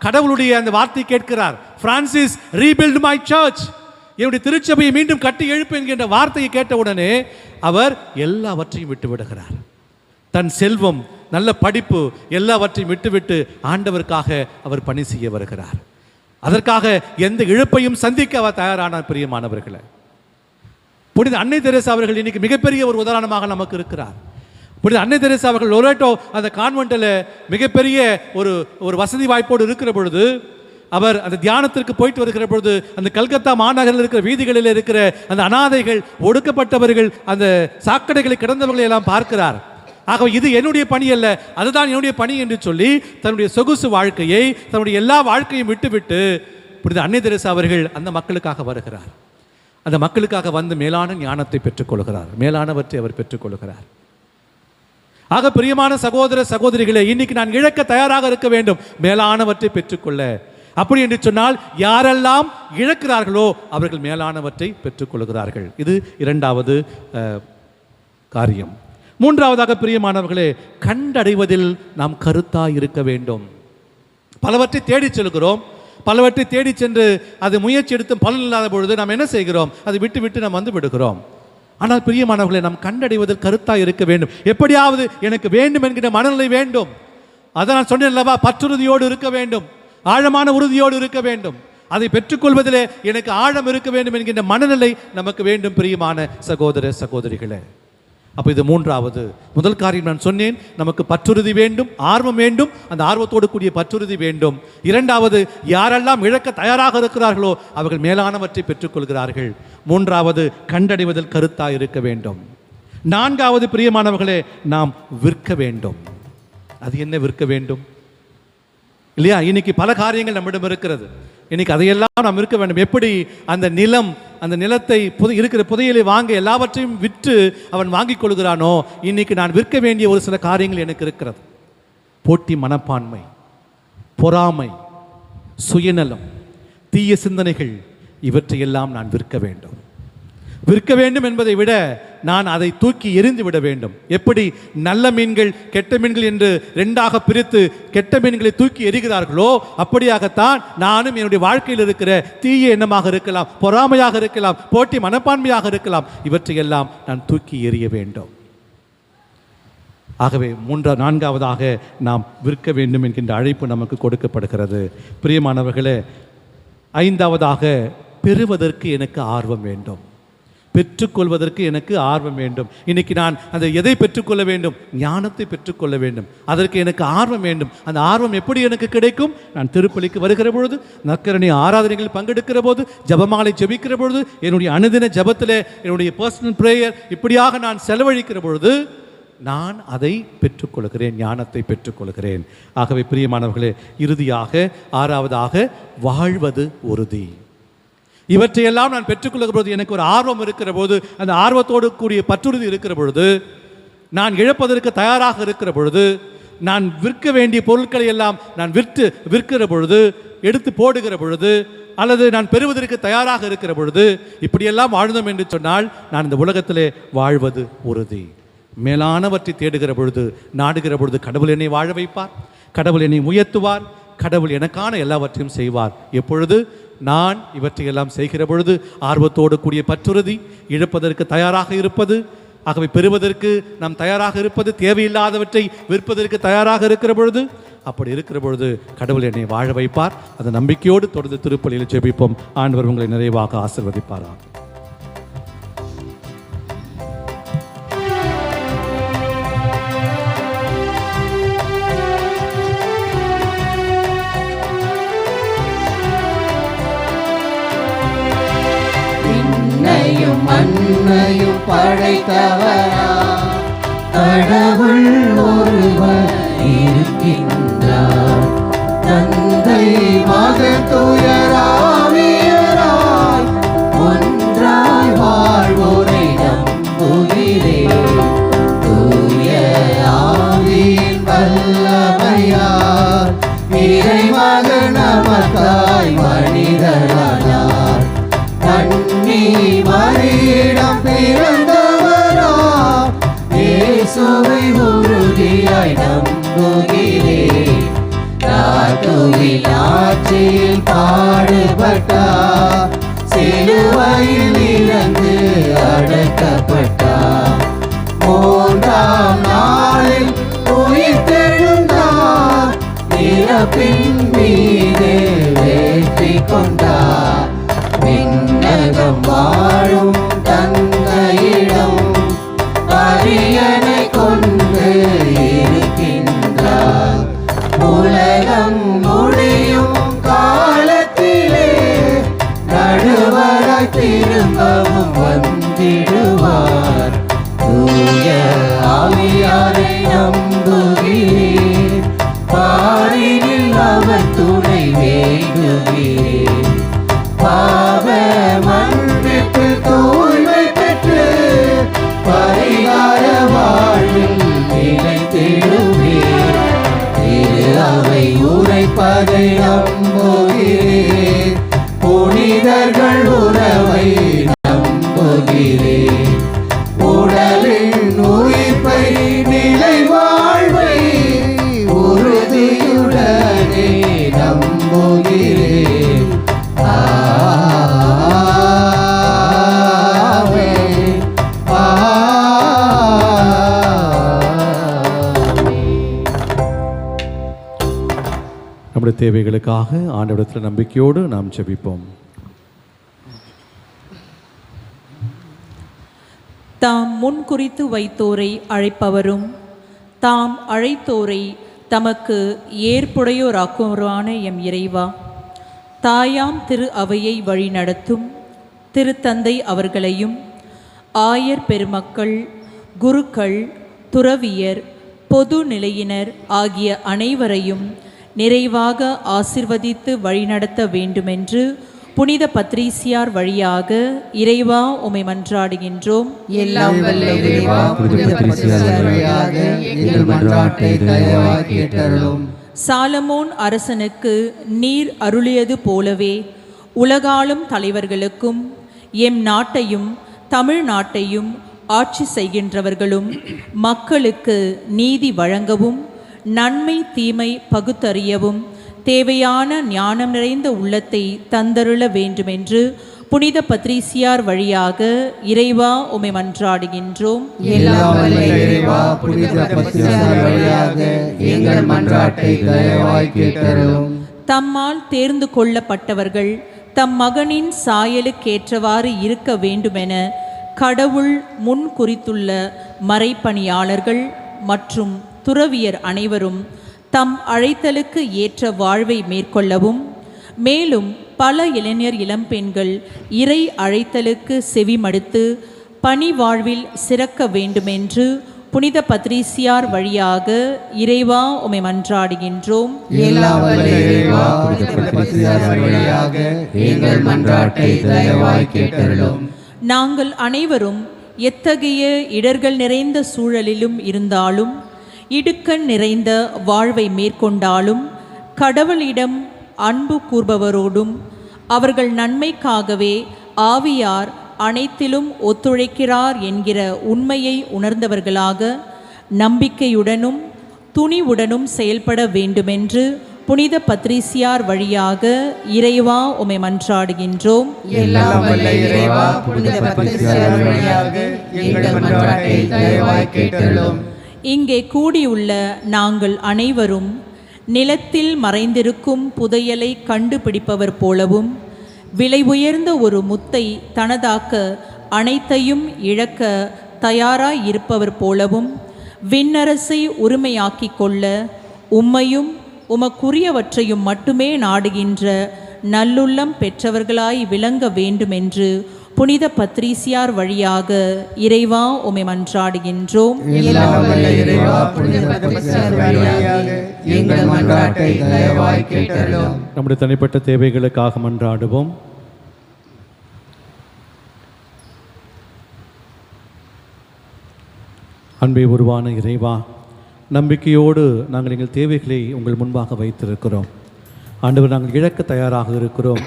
Speaker 4: கடவுளுடைய அந்த வார்த்தை கேட்கிறார். பிரான்சிஸ், ரீபில்ட் மை சர்ச், என்னுடைய திருச்சபையை மீண்டும் கட்டி எழுப்பு என்கின்ற வார்த்தையை கேட்டவுடனே அவர் எல்லாவற்றையும் விட்டு விடுகிறார். தன் செல்வம், நல்ல படிப்பு எல்லாவற்றையும் விட்டுவிட்டு ஆண்டவருக்காக அவர் பணி செய்ய வருகிறார். அதற்காக எந்த இழப்பையும் சந்திக்க அவர் தயாரான பிரியமானவர்களே. புனித அன்னை தெரேசா அவர்கள் இன்னைக்கு மிகப்பெரிய ஒரு உதாரணமாக நமக்கு இருக்கிறார். புனித அன்னை தெரேசா அவர்கள் லொரேட்டோ அந்த கான்வென்ட்டில் மிகப்பெரிய ஒரு வசதி வாய்ப்போடு இருக்கிற பொழுது அவர் அந்த தியானத்திற்கு போயிட்டு வருகிற பொழுது அந்த கல்கத்தா மாநகரில் இருக்கிற வீதிகளில் இருக்கிற அந்த அனாதைகள், ஒடுக்கப்பட்டவர்கள், அந்த சாக்கடைகளை கிடந்தவர்களை எல்லாம் பார்க்கிறார். ஆகவே இது என்னுடைய பணி அல்ல, அதுதான் என்னுடைய பணி என்று சொல்லி தன்னுடைய சொகுசு வாழ்க்கையை, தன்னுடைய எல்லா வாழ்க்கையும் விட்டுவிட்டு புனித அன்னை தெரேசா அவர்கள் அந்த மக்களுக்காக வருகிறார். அந்த மக்களுக்காக வந்து மேலான ஞானத்தை பெற்றுக்கொள்கிறார், மேலானவற்றை அவர் பெற்றுக்கொள்கிறார். ஆக பிரியமான சகோதர சகோதரிகளே, இன்னைக்கு நான் இழக்க தயாராக இருக்க வேண்டும், மேலானவற்றை பெற்றுக்கொள்ள. அப்படி என்று சொன்னால் யாரெல்லாம் இழக்கிறார்களோ அவர்கள் மேலானவற்றை பெற்றுக்கொள்கிறார்கள். இது இரண்டாவது காரியம். மூன்றாவதாக பிரியமானவர்களே, கண்டடைவதில் நாம் கருத்தாய் இருக்க வேண்டும். பலவற்றை தேடி செல்கிறோம், பலவற்றை தேடி சென்று அது முயற்சி எடுத்து பலன் இல்லாத பொழுது நாம் என்ன செய்கிறோம்? அதை விட்டு விட்டு நாம் வந்து விடுகிறோம். ஆனால் பிரியமானவர்களே, நாம் கண்டடைவதில் கருத்தாய் இருக்க வேண்டும். எப்படியாவது எனக்கு வேண்டும் என்கிற மனநிலை வேண்டும். அதை நான் சொன்னேன் அல்லவா, பற்றுறுதியோடு இருக்க வேண்டும், ஆழமான உறுதியோடு இருக்க வேண்டும். அதை பெற்றுக்கொள்வதிலே எனக்கு ஆழம் இருக்க வேண்டும் என்கின்ற மனநிலை நமக்கு வேண்டும் பிரியமான சகோதர சகோதரிகளே. அப்போ இது மூன்றாவது. முதல் காரியம் நான் சொன்னேன், நமக்கு பற்றுறுதி வேண்டும், ஆர்வம் வேண்டும், அந்த ஆர்வத்தோடு கூடிய பற்றுறுதி வேண்டும். இரண்டாவது, யாரெல்லாம் இழக்க தயாராக இருக்கிறார்களோ அவர்கள் மேலானவற்றை பெற்றுக்கொள்கிறார்கள். மூன்றாவது, கண்டடைவதில் கருத்தாய் இருக்க வேண்டும். நான்காவது பிரியமானவர்களே, நாம் விற்க வேண்டும். அது என்ன விற்க வேண்டும் இல்லையா? இன்னைக்கு பல காரியங்கள் நம்மிடம் இருக்கிறது. இன்னைக்கு அதையெல்லாம் நாம் இருக்க வேண்டும். எப்படி அந்த நிலம், அந்த நிலத்தை இருக்கிற புதையலை வாங்க எல்லாவற்றையும் விற்று அவன் வாங்கிக் கொள்கிறானோ, இன்னைக்கு நான் விற்க வேண்டிய ஒரு சில காரியங்கள் எனக்கு இருக்கிறது. போட்டி மனப்பான்மை, பொறாமை, சுயநலம், தீய சிந்தனைகள், இவற்றையெல்லாம் நான் விற்க வேண்டும். விற்க வேண்டும் என்பதை விட நான் அதை தூக்கி எறிந்து விட வேண்டும். எப்படி நல்ல மீன்கள் கெட்ட மீன்கள் என்று ரெண்டாக பிரித்து கெட்ட மீன்களை தூக்கி எறிகிறார்களோ, அப்படியாகத்தான் நானும் என்னுடைய வாழ்க்கையில் இருக்கிற தீய எண்ணமாக இருக்கலாம், பொறாமையாக இருக்கலாம், போட்டி மனப்பான்மையாக இருக்கலாம், இவற்றையெல்லாம் நான் தூக்கி எறிய வேண்டும். ஆகவே நான்காவதாக நாம் விற்க வேண்டும் என்கின்ற அழைப்பு நமக்கு கொடுக்கப்படுகிறது. பிரியமானவர்களே, ஐந்தாவதாக பெறுவதற்கு எனக்கு ஆர்வம் வேண்டும், பெற்றுக்கொள்வதற்கு எனக்கு ஆர்வம் வேண்டும். இன்னைக்கு நான் அந்த எதை பெற்றுக்கொள்ள வேண்டும்? ஞானத்தை பெற்றுக்கொள்ள வேண்டும். அதற்கு எனக்கு ஆர்வம் வேண்டும். அந்த ஆர்வம் எப்படி எனக்கு கிடைக்கும்? நான் திருப்பலிக்கு வருகிற பொழுது, நற்கரணை ஆராதனைகளில் பங்கெடுக்கிற போது, ஜபமாலை ஜெபிக்கிற பொழுது, என்னுடைய அனுதின ஜபத்தில், என்னுடைய பர்சனல் பிரேயர், இப்படியாக நான் செலவழிக்கிற பொழுது நான் அதை பெற்றுக்கொள்கிறேன், ஞானத்தை பெற்றுக்கொள்கிறேன். ஆகவே பிரியமானவர்களே, இறுதியாக ஆறாவதாக வாழ்வது உறுதி. இவற்றையெல்லாம் நான் பெற்றுக்கொள்கிற பொழுது எனக்கு ஒரு ஆர்வம் இருக்கிற போது, அந்த ஆர்வத்தோடு கூடிய பற்றுறுதி இருக்கிற பொழுது, நான் இழப்பதற்கு தயாராக இருக்கிற பொழுது, நான் விற்க வேண்டிய பொருட்களை எல்லாம் நான் விற்கிற பொழுது, எடுத்து போடுகிற பொழுது, அல்லது நான் பெறுவதற்கு தயாராக இருக்கிற பொழுது, இப்படியெல்லாம் வாழ்ந்தோம் என்று சொன்னால் நான் இந்த உலகத்திலே வாழ்வது உறுதி. மேலானவற்றை தேடுகிற பொழுது, நாடுகிற பொழுது கடவுள் என்னை வாழ வைப்பார், கடவுள் என்னை உயர்த்துவார், கடவுள் எனக்கான எல்லாவற்றையும் செய்வார். எப்பொழுது நான் இவற்றையெல்லாம் செய்கிற பொழுது ஆர்வத்தோடு கூடிய பற்றுறுதி, இழப்பதற்கு தயாராக இருப்பது, ஆகவே பெறுவதற்கு நாம் தயாராக இருப்பது, தேவையில்லாதவற்றை விற்பதற்கு தயாராக இருக்கிற பொழுது, அப்படி இருக்கிற பொழுது கடவுள் என்னை வாழ வைப்பார். அந்த நம்பிக்கையோடு தொடர்ந்து திருப்பலியில் ஜெபிப்போம். ஆண்டவர் உங்களை நிறைவாக ஆசீர்வதிப்பாராக.
Speaker 1: மண்ணையும் படைத்தவரா கடவுள் ஒருவர் இருக்கின்றார். தந்தை மகன் தூயராவியராய் ஒன்றாய் வாழ்வோரை நம்புகிறேன். தூய ஆவியின் வல்லமையார் இறைமகன் நமக்காய் மனிதரானார். கண்ணி மரியிடம் பிறந்தவரா இயேசுவை உறுதியாய் நம்புகிறேன். நாட்டுவில் ஆட்சியில் பாடுபட்டார், சிலுவையில் இறந்து அடக்கப்பட்டார். மூன்றாம் நாளில் உயிர்த்தெழுந்தார், இறப்பின் மீது வெற்றி கொண்டார். விண்ணகம் வாழும் தந்தையிடம் அரியணை கொண்டு இருக்கின்றார். உலகம் முடியும் காலத்திலே நடுவராய் திரும்பவும் வந்திடுவார். தூய ஆவியாரை நம்புகிறேன், பாரினில் அவர் துணை வேண்டுகிறேன். பாவ மன்னிப்பு தூய்மை பெற்று பரிகார வாழ்வில் நிலைத்திடுவேன். திரு அவை உரைப்பதை நம்புகிறேன், புனிதர்கள் உறவை நம்புகிறேன். உடலின் உயிர்ப்பை நிலை வாழ்வை உறுதியுடனே நம்புகிறேன்.
Speaker 4: நம்முடைய தேவைகளுக்காக ஆண்டவரிடத்தில் நம்பிக்கையோடு நாம் ஜெபிப்போம்.
Speaker 2: தாம் முன்குறித்து வைத்தோரை அழைப்பவரும் தாம் அழைத்தோரை தமக்கு ஏற்புடையோராக்குவரான எம் இறைவா, தாயாம் திரு அவையை வழிநடத்தும் திருத்தந்தை அவர்களையும் ஆயர் பெருமக்கள், குருக்கள், துறவியர், பொது நிலையினர் ஆகிய அனைவரையும் நிறைவாக ஆசிர்வதித்து வழிநடத்த வேண்டுமென்று புனித பத்ரீசியார் வழியாக இறைவா உம்மை மன்றாடுகின்றோம்.
Speaker 1: எல்லாம் வல்ல இறைவா, புனித பத்ரீசியார் வழியாக எங்கள் மன்றாட்டை தயவாய் கேட்டருளும்.
Speaker 2: சாலமோன் அரசனுக்கு நீர் அருளியது போலவே உலகாளும் தலைவர்களுக்கும் எம் நாட்டையும் தமிழ்நாட்டையும் ஆட்சி செய்கின்றவர்களும் மக்களுக்கு நீதி வழங்கவும் நன்மை தீமை பகுத்தறியவும் தேவையான ஞானம் நிறைந்த உள்ளத்தை தந்தருள வேண்டுமென்று புனித பத்ரீசியார் வழியாக இறைவா உம்மை மன்றாடுகின்றோம்.
Speaker 1: எல்லாம் வல்ல இறைவா, புனித பத்ரீசியார் வழியாக எங்கள் மன்றாட்டை தயவாய் கேட்டருளும்.
Speaker 2: தம்மால் தேர்ந்து கொள்ளப்பட்டவர்கள் தம் மகனின் சாயலுக்கேற்றவாறு இருக்க வேண்டுமென கடவுள் முன் குறித்துள்ள மறைப்பணியாளர்கள் மற்றும் துறவியர் அனைவரும் தம் அழைத்தலுக்கு ஏற்ற வாழ்வை மேற்கொள்ளவும், மேலும் பல இளைஞர் இளம்பெண்கள் இறை அழைத்தலுக்கு செவிமடுத்து பணி வாழ்வில் சிறக்க வேண்டுமென்று புனித பத்ரிசியார் வழியாக இறைவா உம்மை மன்றாடுகின்றோம்.
Speaker 1: எல்லாம் வல்ல இறைவா, புனித பத்ரிசியார் வழியாக எங்கள் மன்றாட்டை தயவாய் கேட்டருளும்.
Speaker 2: நாங்கள் அனைவரும் எத்தகைய இடர்கள் நிறைந்த சூழலிலும் இருந்தாலும், இடுக்கண் நிறைந்த வாழ்வை மேற்கொண்டாலும், கடவுளிடம் அன்பு கூர்பவரோடும் அவர்கள் நன்மைக்காகவே ஆவியார் அனைத்திலும் ஒத்துழைக்கிறார் என்கிற உண்மையை உணர்ந்தவர்களாக நம்பிக்கையுடனும் துணிவுடனும் செயல்பட வேண்டுமென்று புனித பத்ரிசியார் வழியாக இறைவா உம்மை மன்றாடுகின்றோம்.
Speaker 1: எல்லாம் வல்ல இறைவா, புனித பத்ரிசியார் வழியாக எங்கள் மன்றாட்டை தயவாய் கேட்டருளும்.
Speaker 2: இங்கே கூடியுள்ள நாங்கள் அனைவரும் நிலத்தில் மறைந்திருக்கும் புதையலை கண்டுபிடிப்பவர் போலவும், விலை உயர்ந்த ஒரு முத்தை தனதாக்க அனைத்தையும் இழக்க தயாராயிருப்பவர் போலவும், விண்ணரசை உரிமையாக்கிக் கொள்ள உம்மையும் உமக்குரியவற்றையும் மட்டுமே நாடுகின்ற நல்லுள்ளம் பெற்றவர்களாய் விளங்க வேண்டுமென்று புனித பத்ரிசியார் வழியாக இறைவா உம்மை மன்றாடுகின்றோம்.
Speaker 1: எல்லாம் வல்ல இறைவா, புனித பத்ரிசியார் வழியாக எங்கள் மன்றாட்டை தயவாய் கேட்டருளும்.
Speaker 4: நம்முடைய தனிப்பட்ட தேவைகளுக்காக மன்றாடுவோம். அன்பை உருவான இறைவா, நம்பிக்கையோடு நாங்கள் எங்கள் தேவைகளை உங்கள் முன்பாக வைத்திருக்கிறோம். ஆண்டவர், நாங்கள் இழக்க தயாராக இருக்கிறோம்.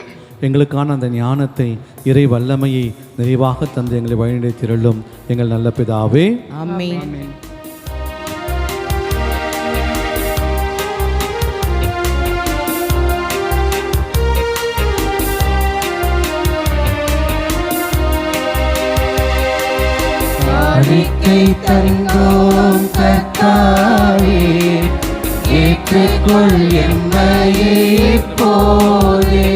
Speaker 4: எங்களுக்கான அந்த ஞானத்தை, இறை வல்லமையை நிறைவாக தந்து எங்களை வழிநடத்திருளும் எங்கள் நல்ல பிதாவே.
Speaker 8: ஆமென்.
Speaker 1: காணிக்கை தந்தோம் கர்த்தாவே, ஏற்றுக்கொள் எம்மையே இப்போதே.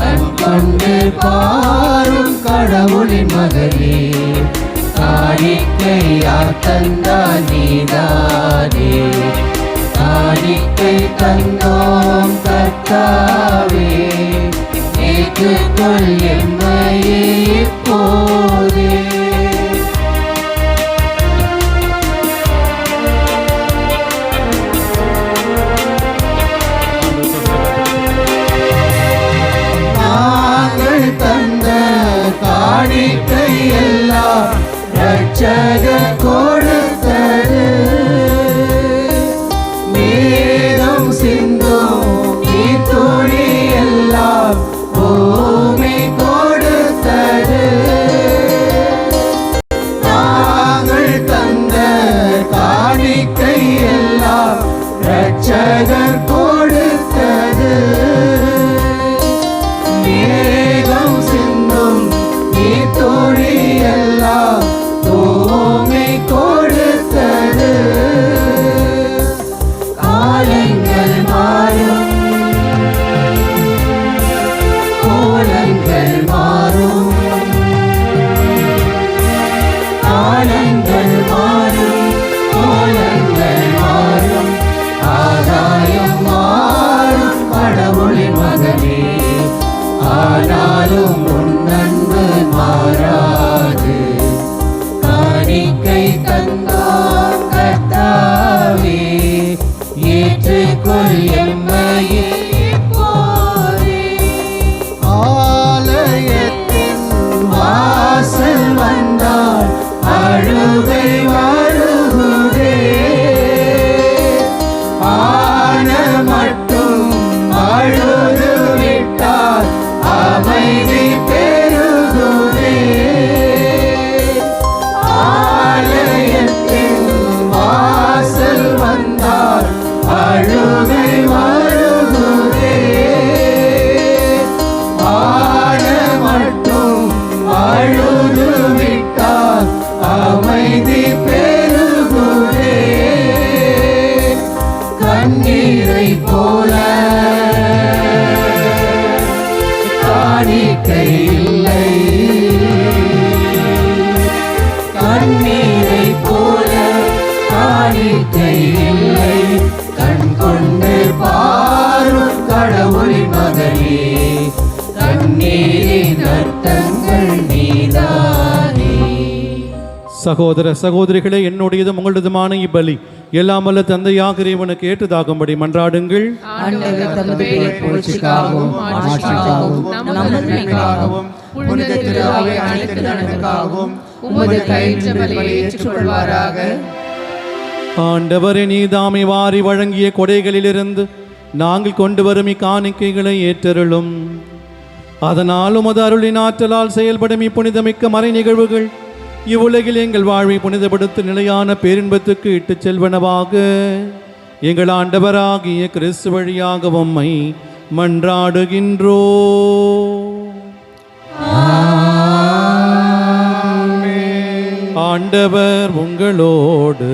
Speaker 1: கண்கொண்டு பாரும் கடவுளின் மகனே, காணிக்கையார் தந்தார் நீதானே. காணிக்கை தந்தோம் கர்த்தாவே, ஏற்றுக்கொள் எம்மையே இப்போதே. தந்த காணிக்கை எல்லாம் ரட்சகர் கொடுத்தது. மேகம் சிந்தும் நீர்த்துளி எல்லாம் பூமி கொடுத்தது. நாங்கள் தந்த காணிக்கை எல்லாம் ரட்சகர் கொடுத்தது. மேகம் சிந்தும் நீர்த்துளி எல்லாம் பூமி கொடுத்தது. காலங்கள் மாறும், கோலங்கள் மாறும். காலங்கள் மாறும், கோலங்கள் மாறும். ஆதாயம் மாறும் கடவுளின் மகனே, ஆனாலும் உன் அன்பு மாறாது. காணிக்கை தந்தோம் கர்த்தாவே, ஏற்றுக்கொள் எம்மையே இப்போதே. ஆலயத்தின் வாசல் வந்தால் அழுகை வருகுதே. ஆன மட்டும் அழுது விட்டால் அமைதி பெருகுதே. ஆலயத்தின் வாசல் வந்தால் அழுகை
Speaker 4: சகோதர சகோதரிகளே, என்னுடையதும் உங்களதுமான இப்பலி எல்லாம் வல்ல தந்தையாக இறைவனுக்கு ஏற்றதாகும்படி மன்றாடுங்கள்.
Speaker 2: ஆண்டவர் தமது பெயர் புகழ்ச்சிக்காகவும் ஆட்சிக்காகவும் நம் நன்மைக்காகவும் புனித திரு அவை அனைத்து நலனுக்காகவும் உமது கையிற்ற பலியை ஏற்றுக்கொள்வாராக.
Speaker 4: ஆண்டவரே, நீதாமை வாரி வழங்கிய கொடைகளிலிருந்து நாங்கள் கொண்டு வரும் இக்காணிக்கைகளை ஏற்றருளும். அதனால் உமது அருளின் ஆற்றலால் செயல்படும் இப்புனிதமிக்க மறை நிகழ்வுகள் இவ்வுலகில் எங்கள் வாழ்வை புனிதப்படுத்த நிலையான பேரின்பத்துக்கு இட்டுச் செல்வனவாக எங்கள் ஆண்டவராகிய கிறிஸ்து வழியாக உம்மை மன்றாடுகின்றோ. ஆண்டவர் உங்களோடு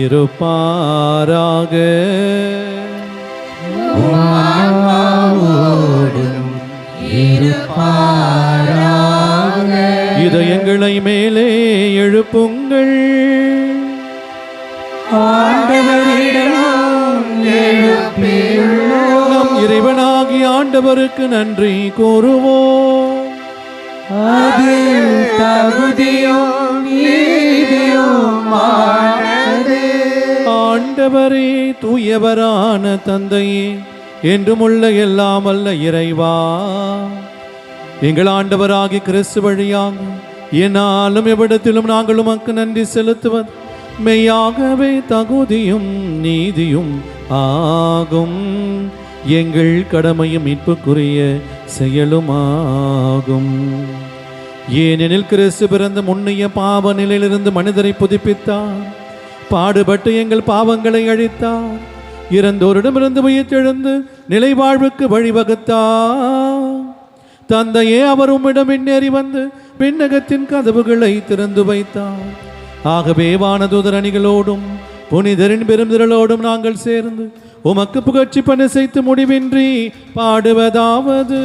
Speaker 4: இருப்பாராக. இதயங்களை மேலே எழுப்புங்கள். நம் இறைவனாகிய ஆண்டவருக்கு நன்றி கூறுவோம்.
Speaker 1: அது தகுதியும் நீதியுமானது.
Speaker 4: ஆண்டவரே, தூயவரான தந்தையே, என்றுமுள்ள எல்லாம் அல்ல இறைவா, எங்கள் ஆண்டவராகிய கிறிஸ்து வழியாக என்னாலும் எவ்விடத்திலும் நாங்கள் உமக்கு நன்றி செலுத்துவது மெய்யாகவே தகுதியும் நீதியும் ஆகும். எங்கள் கடமையும் மீட்புக்குரிய செயலுமாகும். ஏனெனில் கிறிஸ்து பிறந்த முன்னைய பாவ நிலையிலிருந்து மனிதரை புதுப்பித்தார், பாடுபட்டு எங்கள் பாவங்களை அழித்தார், இறந்தோரிடமிருந்து உயிர்த்தெழுந்து நிலை வாழ்வுக்கு வழிவகுத்தார். தந்தையே, அவர் உம்மிடம் விண்ணேறி வந்து விண்ணகத்தின் கதவுகளை திறந்து வைத்தார். ஆகவே வானதூதர் அணிகளோடும் புனிதரின் பெருந்திரளோடும் நாங்கள் சேர்ந்து உமக்கு புகழ்ச்சி பணி செய்து முடிவின்றி பாடுவதாவது: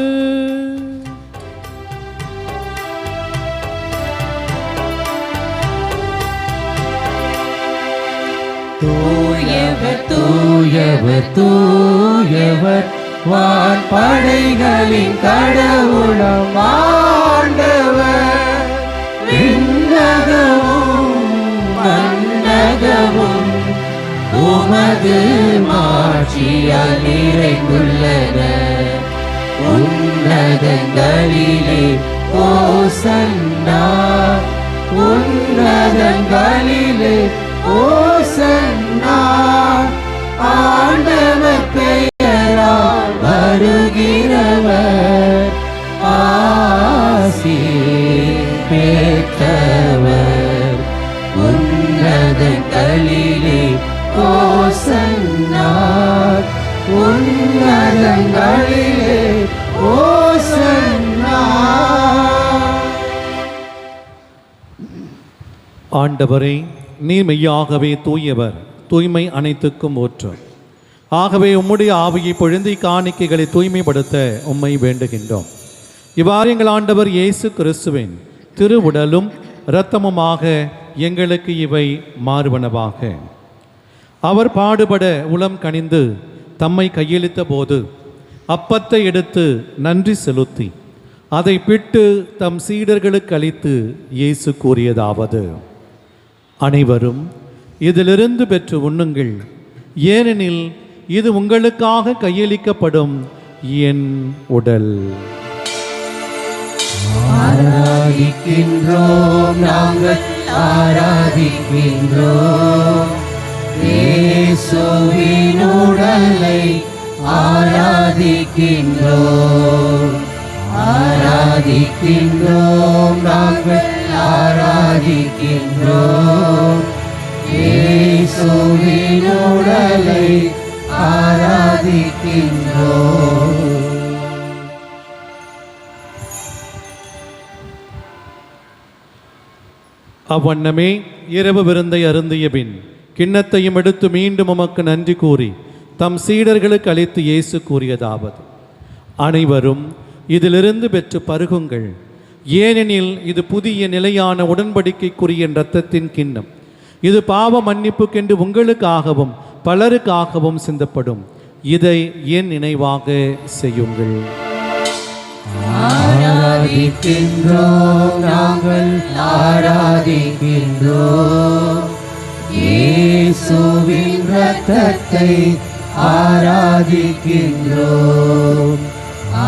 Speaker 1: தூயவர் தூயவர் தூயவர் வான்படைகளின் கடவுளம் ஆண்டவர். விண்ணகமும் மண்ணகமும் உமது மாட்சியால் நிறைந்துள்ளன. உன்னதங்களிலே ஓசன்னா, உன்னதங்களிலே ஓசன்னா. ஆண்டவர் பெயரால் வருகிறவர் ஆசி பெற்றவர். உன்னதங்களிலே ஓசன்னா, உன்னதங்களிலே ஓசன்னா.
Speaker 4: ஆண்டவரே, நீர் மெய்யாகவே தூயவர், தூய்மை அனைத்துக்கும் ஊற்று. ஆகவே உம்முடைய ஆவியை பொழுந்தி காணிக்கைகளை தூய்மைப்படுத்த உம்மை வேண்டுகின்றோம். இவ்வாறு எங்கள் ஆண்டவர் இயேசு கிறிஸ்துவின் திருவுடலும் இரத்தமுமாக எங்களுக்கு இவை மாறுவனவாக. அவர் பாடுபட உளம் கனிந்து தம்மை கையளித்த போது அப்பத்தை எடுத்து நன்றி செலுத்தி அதை பிட்டு தம் சீடர்களுக்கு அளித்து இயேசு கூறியதாவது: அனைவரும் இதிலிருந்து பெற்று உண்ணுங்கள், ஏனெனில் இது உங்களுக்காக கையளிக்கப்படும் என் உடல்.
Speaker 1: ஆராதிக்கின்றோம், நாங்கள் ஆராதிக்கின்றோம் இயேசுவின் உடலை ஆராதிக்கின்றோம். ஆராதிக்கின்றோம், நாங்கள் ஆராதிக்கின்றோம் இயேசுவின் உடலை ஆராதிக்கின்றோம்.
Speaker 4: அவ்வண்ணமே இரவு விருந்தை அருந்திய பின் கிண்ணத்தையும் எடுத்து மீண்டும் உமக்கு நன்றி கூறி தம் சீடர்களுக்கு அளித்து இயேசு கூறியதாவது: அனைவரும் இதிலிருந்து பெற்று பருகுங்கள், ஏனெனில் இது புதிய நிலையான உடன்படிக்கைக்குரிய இரத்தத்தின் கிண்ணம். இது பாவ மன்னிப்புக்கென்று உங்களுக்காகவும் பலருக்காகவும் சிந்தப்படும். இதை என் நினைவாக செய்யுங்கள்.
Speaker 1: ஆராதிக்கின்றோம் நாங்கள் ஆராதிக்கின்றோம் இயேசுவின் இரத்தத்தை ஆராதிக்கின்றோம்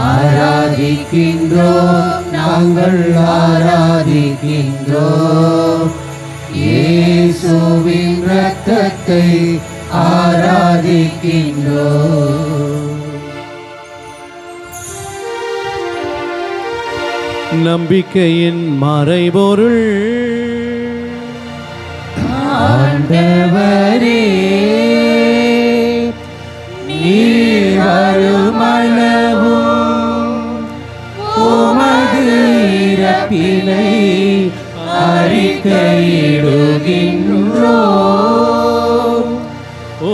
Speaker 1: ஆராதிக்கின்றோம் நாங்கள் ஆராதிக்கின்றோம் இயேசுவின் இரத்தத்தை ஆராதிக்கின்றோம்.
Speaker 4: நம்பிக்கையின் மறைபொருள்
Speaker 1: ஆண்டவரே நீர் வருமளவும் உமது இறப்பினை அறிக்கையிடுகின்றோம்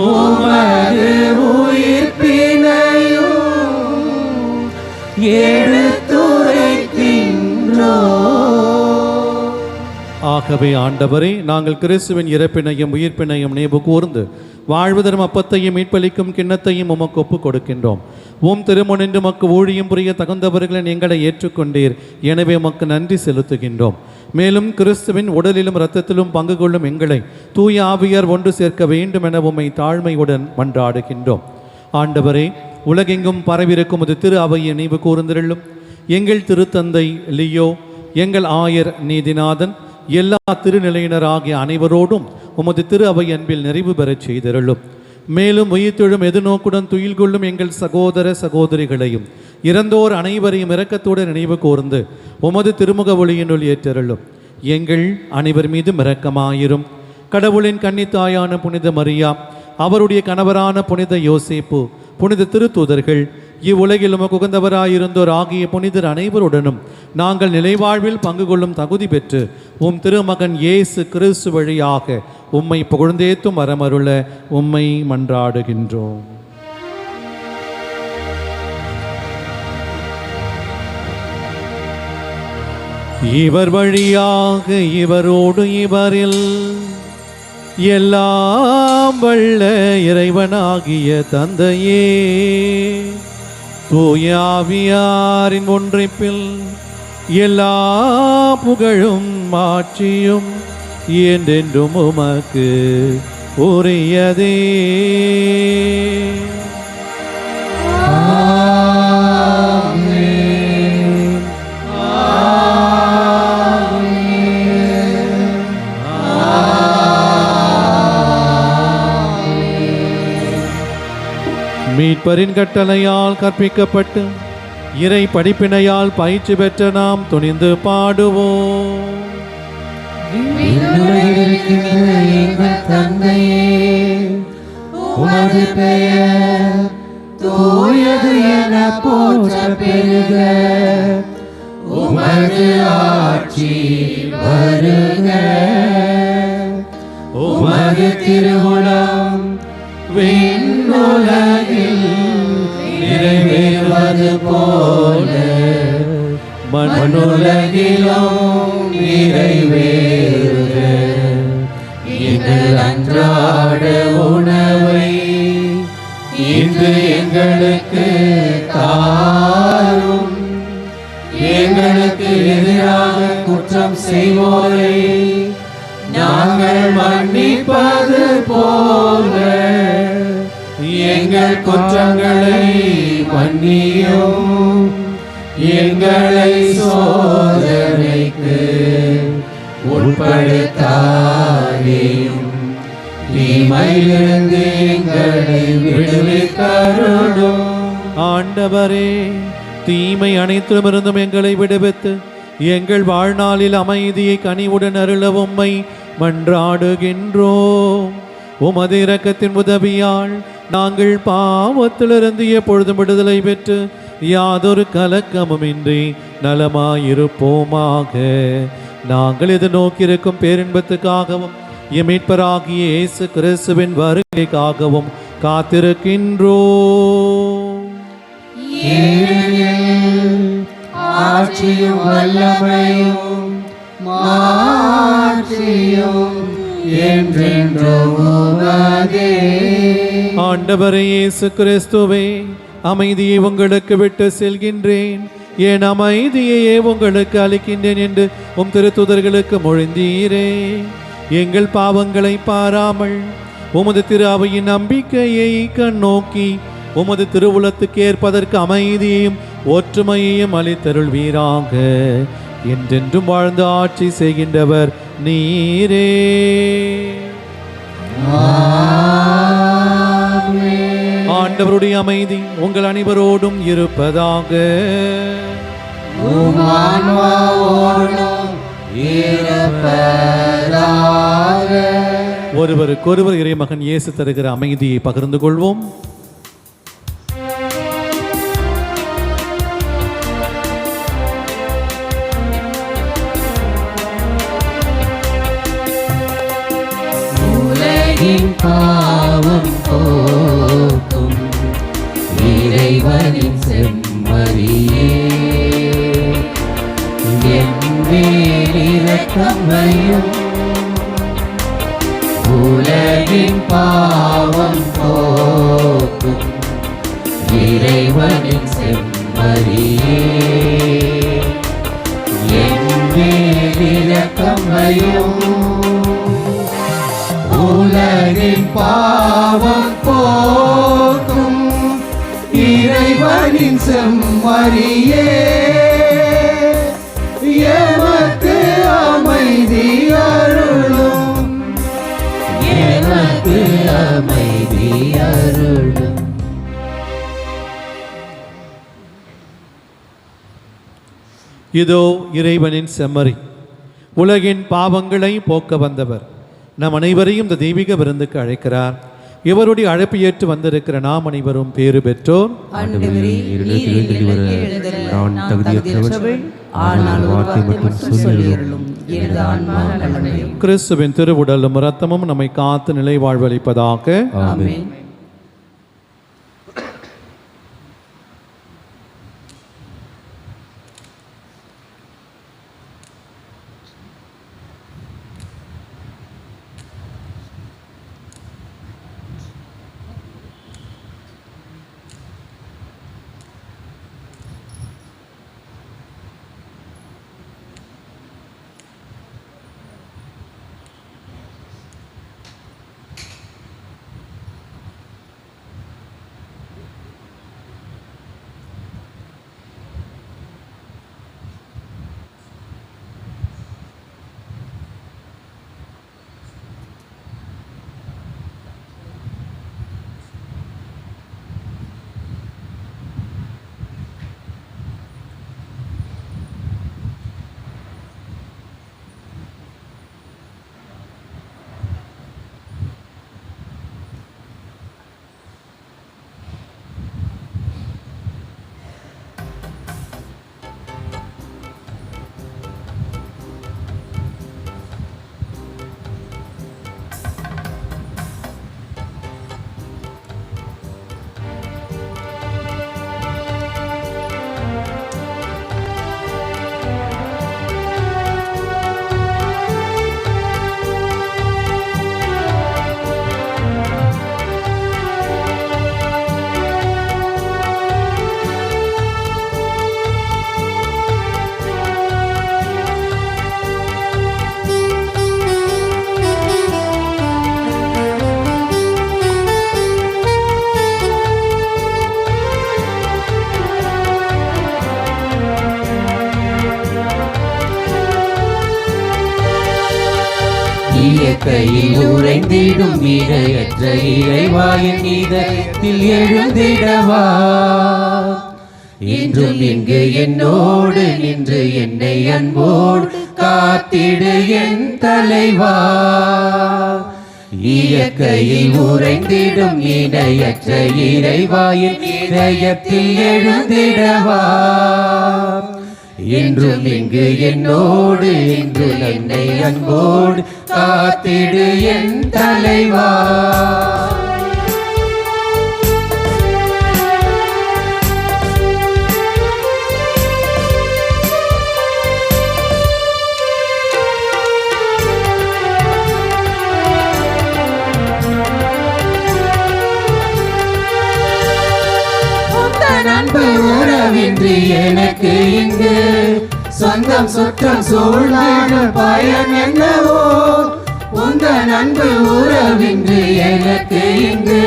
Speaker 1: உமது உயிர்ப்பினையும் எடுத்துரைக்கின்றோம்.
Speaker 4: ஆகவே ஆண்டவரே, நாங்கள் கிறிஸ்துவின் இறப்பினையும் உயிர்ப்பினையும் நினைவு கூர்ந்து வாழ்வதரும் அப்பத்தையும் மீட்பளிக்கும் கிண்ணத்தையும் உமக்கு ஒப்புக் கொடுக்கின்றோம். உம் திருமுனின்று மக்கு ஊழியம் புரிய தகுந்தவர்களை எங்களை ஏற்றுக்கொண்டீர். எனவே உமக்கு நன்றி செலுத்துகின்றோம். மேலும் கிறிஸ்துவின் உடலிலும் இரத்தத்திலும் பங்கு கொள்ளும் எங்களை தூய ஆவியார் ஒன்று சேர்க்க வேண்டும் என உம்மை தாழ்மையுடன் மன்றாடுகின்றோம். ஆண்டவரே, உலகெங்கும் பரவிருக்கும் ஒரு திரு அவையை நினைவு கூர்ந்திருளும். எங்கள் திருத்தந்தை லியோ, எங்கள் ஆயர் நீதிநாதன், எல்லா திருநிலையினராகிய அனைவரோடும் உமது திரு அவை அன்பில் நிறைவு பெறச் செய்திருளும். மேலும் உயிர்த்தெழும் எதிர்நோக்குடன் துயில் கொள்ளும் எங்கள் சகோதர சகோதரிகளையும் இறந்தோர் அனைவரையும் இரக்கத்துடன் நினைவு கூர்ந்து உமது திருமுக ஒளியினுள் ஏற்றருளும். எங்கள் அனைவர் மீதும் இரக்கமாயிரும். கடவுளின் கன்னித்தாயான புனித மரியா, அவருடைய கணவரான புனித யோசேப்பு, புனித திருத்தூதர்கள், இவ்வுலகில் உமக்கு உகந்தவராயிருந்தோர் ஆகிய புனிதர் அனைவருடனும் நாங்கள் நிலைவாழ்வில் பங்கு கொள்ளும் தகுதி பெற்று உம் திருமகன் இயேசு கிறிஸ்து வழியாக உம்மை புகழ்ந்தேத்தும் வரமருள உம்மை மன்றாடுகின்றோம். இவர் வழியாக இவரோடு இவரில் எல்லாம் வல்ல இறைவனாகிய தந்தையே, தூய ஆவியாரின் ஒன்றிப்பில் எல்லா புகழும் மாட்சியும் என்றென்றும் உமக்கு உரியதே. மீட்பரின் கட்டளையால் கற்பிக்கப்பட்டு இறை படிப்பினையால் பயிற்சி பெற்ற நாம் துணிந்து பாடுவோம்.
Speaker 1: எங்கள் தந்தையே, உமது பெயர் தூயது என போற்ற பெருக, உமது ஆட்சி வருக, உமது திருவுளம் விண்ணுலகில் நிறைவேறுவது போல மண்ணுலகிலும் நிறைவேறுக. எங்கள் அன்றாட உணவை இன்று எங்களுக்கு தாரும். எங்களுக்கு எதிராக குற்றம் செய்வோரை நாங்கள் மன்னிப்பது போல எங்கள் குற்றங்களை மன்னியும். எங்களை சோதனைக்கு உட்படுத்தாதேயும், தீமையிலிருந்து எங்களை விடுவித்தருளும்.
Speaker 4: ஆண்டவரே, தீமை அனைத்திலுமிருந்தும் எங்களை விடுவித்து எங்கள் வாழ்நாளில் அமைதியை கனிவுடன் அருள உம்மை மன்றாடுகின்றோம். உமது இரக்கத்தின் உதவியால் நாங்கள் பாவத்திலிருந்து எப்பொழுதும் விடுதலை பெற்று யாதொரு கலக்கமுமின்றி நலமாயிருப்போமாக. நாங்கள் எதிர்நோக்கியிருக்கும் பேரின்பத்துக்காகவும் மீட்பராகிய இயேசு கிறிஸ்துவின் வருகைக்காகவும் காத்திருக்கின்றோம்.
Speaker 1: ஆட்சியும் வல்லமையும் மாட்சியும் என்றென்றும் உமதே.
Speaker 4: ஆண்டவரே இயேசு கிறிஸ்துவே, அமைதியை உங்களுக்கு விட்டு செல்கின்றேன், என் அமைதியையே உங்களுக்கு அளிக்கின்றேன் என்று உம் திருத்தூதர்களுக்கு மொழிந்தீரே. எங்கள் பாவங்களை பாராமல் உமது திரு அவையின் நம்பிக்கையை கண்ணோக்கி உமது திருவுளத்துக்கு ஏற்பதற்கு அமைதியையும் ஒற்றுமையையும் அளித்தருள்வீராக. என்றென்றும் வாழ்ந்து ஆட்சி செய்கின்றவர் நீரே. ஆண்டவருடைய அமைதி உங்கள் அனைவரோடும் இருப்பதாக. ஒருவருக்கொருவர் இறைமகன் இயேசு தருகிற அமைதியை பகிர்ந்து கொள்வோம்.
Speaker 1: பாவம் போக்கும் இறைவனின் செம்மறியே, என் மேல் இரக்கம் வையும். உலகின் பாவம் போக்கும் இறைவனின் செம்மறியே, என் மேல் இரக்கம் வையும். உலகின் பாவம் போக்கும் இறைவனின் செம்மறியே, எமக்கு அமைதி அருளும், எமக்கு அமைதி அருளும்.
Speaker 4: இதோ இறைவனின் செம்மறி, உலகின் பாவங்களை போக்க வந்தவர். நம் அனைவரையும் இந்த தெய்வீக விருந்துக்கு அழைக்கிறார். இவருடைய அழைப்பு ஏற்று வந்திருக்கிற நாம் அனைவரும் பேறு பெற்றோர்.
Speaker 5: நான் தகுதியற்றவள், ஆனால் வார்த்தை மட்டும் சொல்லியருளும், எனது ஆன்மா நலமடையும்.
Speaker 4: கிறிஸ்துவின் திருவுடலும் இரத்தமும் நம்மை காத்து நிலை வாழ்வளிப்பதாக.
Speaker 5: ஆமென்.
Speaker 1: இயற்கையில் உறைந்திடும் இடையற்ற இறைவாயின் இதயத்தில் எழுந்திடவா, இன்றும் இங்கு என்னோடு நின்று என்னை அன்போடு காத்திடு என் தலைவா. இயற்கையில் உறைந்திடும் இடையற்ற இறைவாயின் இதயத்தில் எழுந்திடவா, என்றும் இங்கு என்னோடு இன்று என்னை அன்போடு காத்திடு என் தலைவா. அன்பு உறவின் உறவின்றி எனக்கு இங்கு சொந்தம் சுற்றம் சூழ்நாடு பயன் என்னவோ உந்தன் அன்பு உறவின்றி எனக்கு இங்கு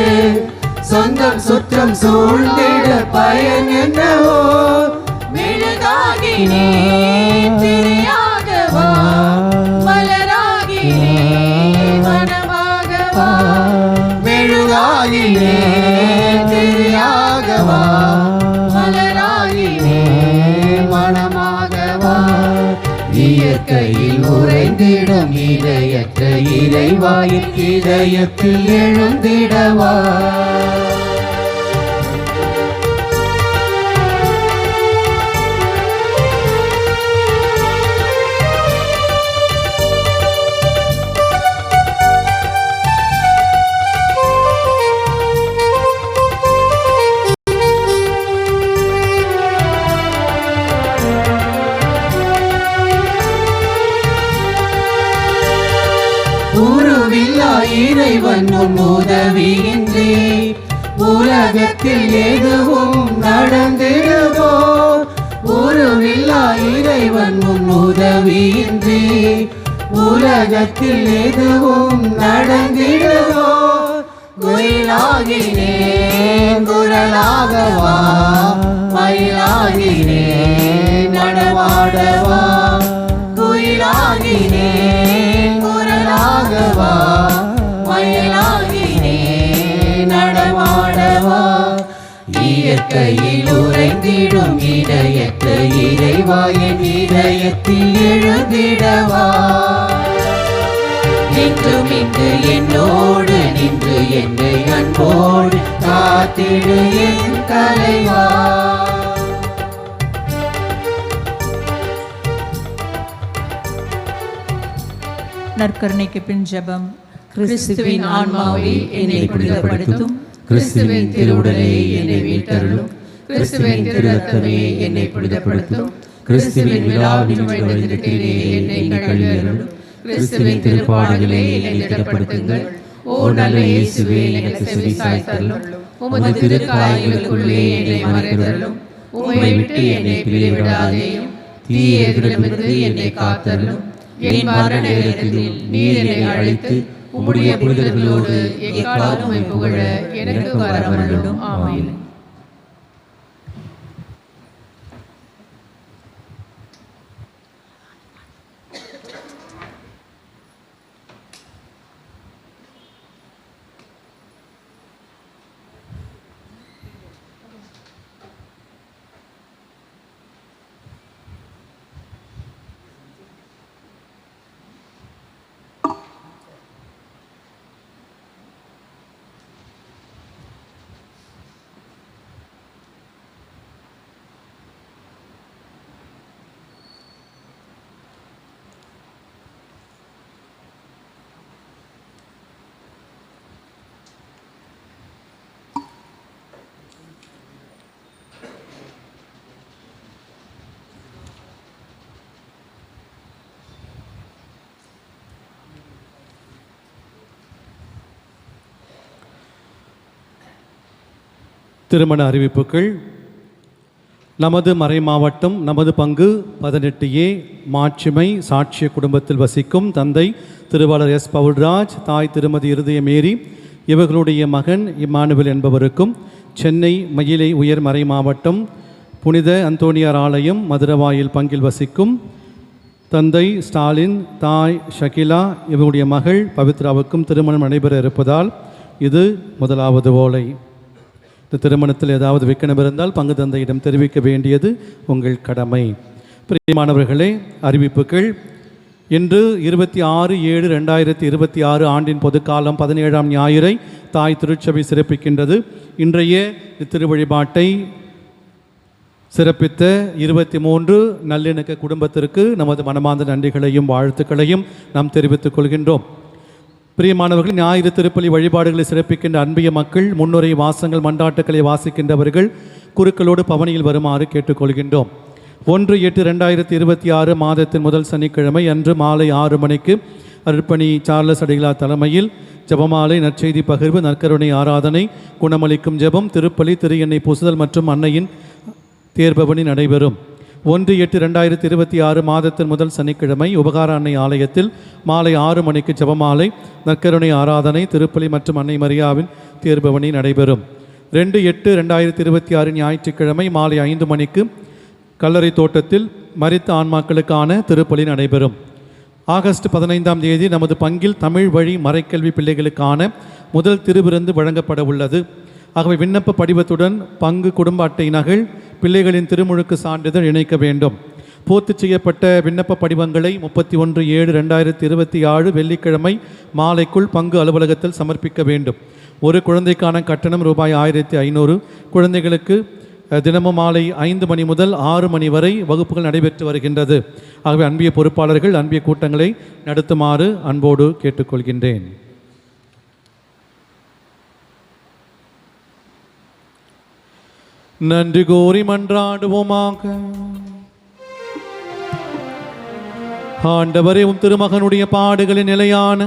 Speaker 1: சொந்தம் சுற்றம் சூழ்ந்திட பயன் என்னவோ மெழுகாகினே திரியாகவா மலராகினே மனமாகவா மெழுகாகினே திரியாகவா மலராகினே மனமாகவா இயற்கையில் உறைந்திடும் இதயற்ற இறைவாயின் இதயத்தில் எழுந்திடவா உருவில்லா இறைவன் உன் உதவியின்றி உலகத்தில் எதுவும் நடந்திடுவோ உருவில்லா இறைவன் உன் உதவியின்றி உலகத்தில் எதுவும் நடந்திடுவோ குயிலாகினேன் குரலாகவா மயிலாகினேன் நடமாடவா குயிலாகினேன் குரலாகவா மயிலாகினே நடமாடவா இயற்கையில் உறைந்திடும் இதயத்த இறைவாயின் இதயத்தில் எழுந்திடவா என்றும் இங்கு என்னோடு நின்று என்னை அன்போடு காத்திடு என் தலைவா.
Speaker 8: நற்கருணைக்கு பின் ஜெபம். கிறிஸ்துவின் ஆன்மாவை என்னை புனிதப்படுத்தும்.
Speaker 1: கிறிஸ்துவின் திருவுடலை என்னை மீட்டருளும். கிறிஸ்துவின் திருரத்தமே என்னை புனிதப்படுத்தும். கிறிஸ்துவின் விழாவின் வழிநடத்திலே என்னை கழுவியருளும். கிறிஸ்துவின் திருப்பாடுகளை என்னை திடப்படுத்துங்கள். ஓ நல்ல இயேசுவே, எனக்கு செவிசாய்த்தருளும். உமது திருக்காயங்களுக்குள்ளே என்னை மறைத்தருளும். உம்மை விட்டு என்னை பிரிவிடாதேயும். தீய எதிரிடமிருந்து என்னை காத்தருளும். என் மரண நேரத்தில் நீர் என்னை அழைத்து உம்முடைய புனிதர்களோடு எக்காலமும் புகழ எனக்கு வரமருளும். ஆமென்.
Speaker 4: திருமண அறிவிப்புகள். நமது மறை மாவட்டம் நமது பங்கு 18A மாட்சிமை சாட்சிய குடும்பத்தில் வசிக்கும் தந்தை திருவாளர் எஸ் பவுல்ராஜ், தாய் திருமதி இருதய மேரி, இவர்களுடைய மகன் இம்மானுவேல் என்பவருக்கும் சென்னை மயிலை உயர் மறை மாவட்டம் புனித அந்தோனியார் ஆலயம் மதுரவாயில் பங்கில் வசிக்கும் தந்தை ஸ்டாலின், தாய் ஷகிலா, இவருடைய மகள் பவித்ராவுக்கும் திருமணம் நடைபெற இருப்பதால் இது முதலாவது ஓலை. இந்த திருமணத்தில் ஏதாவது விக்கனம் இருந்தால் பங்கு தந்தையிடம் தெரிவிக்க வேண்டியது உங்கள் கடமை. பிரியமானவர்களே, அறிவிப்புகள். இன்று 26/7/2026 ஆண்டின் பொதுக்காலம் 17ஆம் ஞாயிறை தாய் திருச்சபை சிறப்பிக்கின்றது. இன்றைய திருவழிபாட்டை சிறப்பித்த 23 நல்லிணக்க குடும்பத்திற்கு நமது மனமார்ந்த நன்றிகளையும் வாழ்த்துக்களையும் நாம் தெரிவித்துக் கொள்கின்றோம். பிரியமானவர்கள், ஞாயிறு திருப்பலி வழிபாடுகளை சிறப்பிக்கின்ற அன்பிய மக்கள், முன்னுரை வாசங்கள் மண்டாட்டுக்களை வாசிக்கின்றவர்கள் குருக்களோடு பவனியில் வருமாறு கேட்டுக்கொள்கின்றோம். 1/8/2026 மாதத்தின் முதல் சனிக்கிழமை அன்று மாலை 6 மணிக்கு அருட்பணி சார்லஸ் அடிகளார் தலைமையில் ஜெபமாலை, நற்செய்தி பகிர்வு, நற்கருணை ஆராதனை, குணமளிக்கும் ஜெபம், திருப்பலி, திரு எண்ணெய் பூசுதல் மற்றும் அன்னையின் தேர்பவனி நடைபெறும். 1/8/2026 மாதத்தின் முதல் சனிக்கிழமை உபகார அன்னை ஆலயத்தில் மாலை 6 மணிக்கு ஜெபமாலை, நற்கருணை ஆராதனை, திருப்பலி மற்றும் அன்னை மரியாவின் தேர்பவனி நடைபெறும். 2/8/2026 ஞாயிற்றுக்கிழமை மாலை 5 மணிக்கு கல்லறை தோட்டத்தில் மரித்த ஆன்மாக்களுக்கான திருப்பலி நடைபெறும். ஆகஸ்ட் 15ஆம் தேதி நமது பங்கில் தமிழ் வழி மறைக்கல்வி பிள்ளைகளுக்கான முதல் திருவிருந்து வழங்கப்பட உள்ளது. ஆகவே விண்ணப்ப படிவத்துடன் பங்கு குடும்ப அட்டை நகல், பிள்ளைகளின் திருமுழுக்கு சான்றிதழ் இணைக்க வேண்டும். பூர்த்தி செய்யப்பட்ட விண்ணப்ப படிவங்களை 31/7/2026 வெள்ளிக்கிழமை மாலைக்குள் பங்கு அலுவலகத்தில் சமர்ப்பிக்க வேண்டும். ஒரு குழந்தைக்கான கட்டணம் ரூபாய் 1500. குழந்தைகளுக்கு தினமும் மாலை 5 மணி முதல் 6 மணி வரை வகுப்புகள் நடைபெற்று வருகின்றது. ஆகவே அன்பிய பொறுப்பாளர்கள் அன்பிய கூட்டங்களை நடத்துமாறு அன்போடு கேட்டுக்கொள்கின்றேன். நன்றி கோரி மன்றாடுவோமாக. ஆண்டவரே, உம் திருமகனுடைய பாடுகளின் நிலையான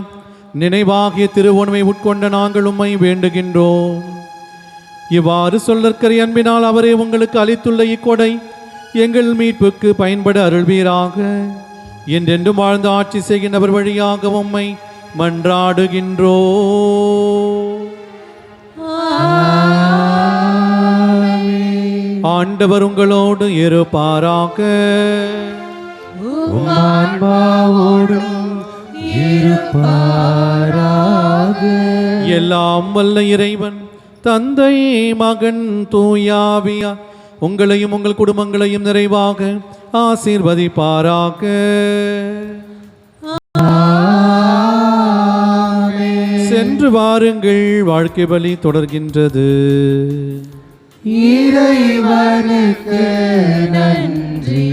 Speaker 4: நினைவாகிய திருவுணவை உட்கொண்ட நாங்கள் உம்மை வேண்டுகின்றோம். இவ்வாறு சொல்லற்கரை அன்பினால் அவரே உங்களுக்கு அளித்துள்ள இக்கொடை எங்கள் மீட்புக்கு பயன்பட அருள்வீராக. என்றென்றும் வாழ்ந்து ஆட்சி செய்கின்றவர் வழியாக உம்மை மன்றாடுகின்றோம். ஆண்டவர் உங்களோடு இருப்பாராக. எல்லாம் வல்ல இறைவன் தந்தை, மகன், தூயாவியா உங்களையும் உங்கள் குடும்பங்களையும் நிறைவாக ஆசீர்வதிப்பாராக. சென்று வாருங்கள், வாழ்க்கை பலி தொடர்கின்றது.
Speaker 1: இறைவனுக்கு நன்றி.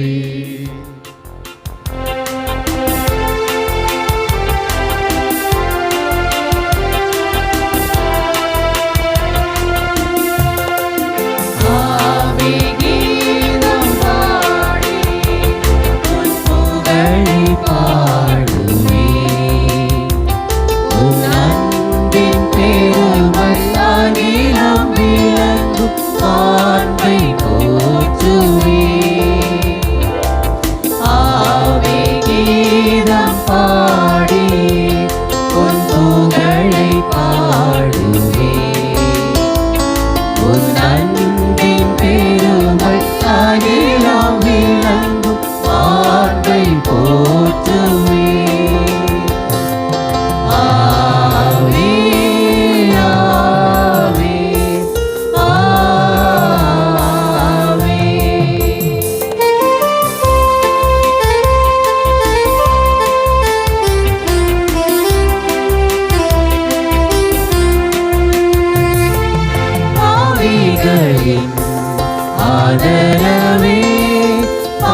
Speaker 1: ஆதரவே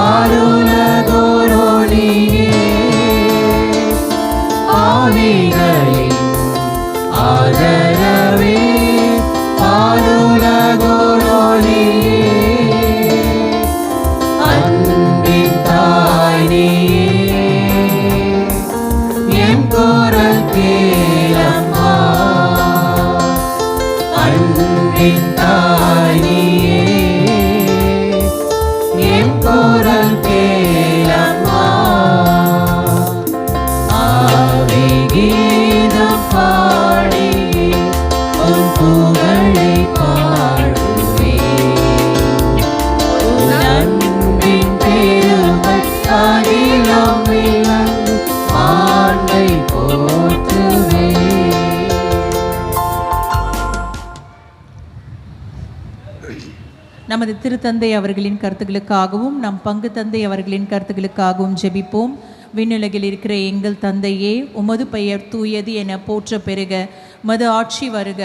Speaker 1: ஆளுலகோரோனியே, ஆவிகளின் ஆதரவே ஆளுலகோரோனியே, அன்பின் தாயினியே என் குரல் கேளம்மா, அன்பின் தாயினியே என் குரல் கேளம்மா, ஆவி கீதம் பாடி உன் புகழை பாடுவேன், அன்பின் பெருமை அகிலம் விளங்கு ஆண்டை போற்றுவேன்.
Speaker 8: நமது திருத்தந்தை அவர்களின் கருத்துக்களுக்காகவும் நம் பங்கு தந்தை அவர்களின் கருத்துக்களுக்காகவும் ஜெபிப்போம். விண்ணுலகில் இருக்கிற எங்கள் தந்தையே, உமது பெயர் தூயது என போற்ற பெறுக. உமது ஆட்சி வருக.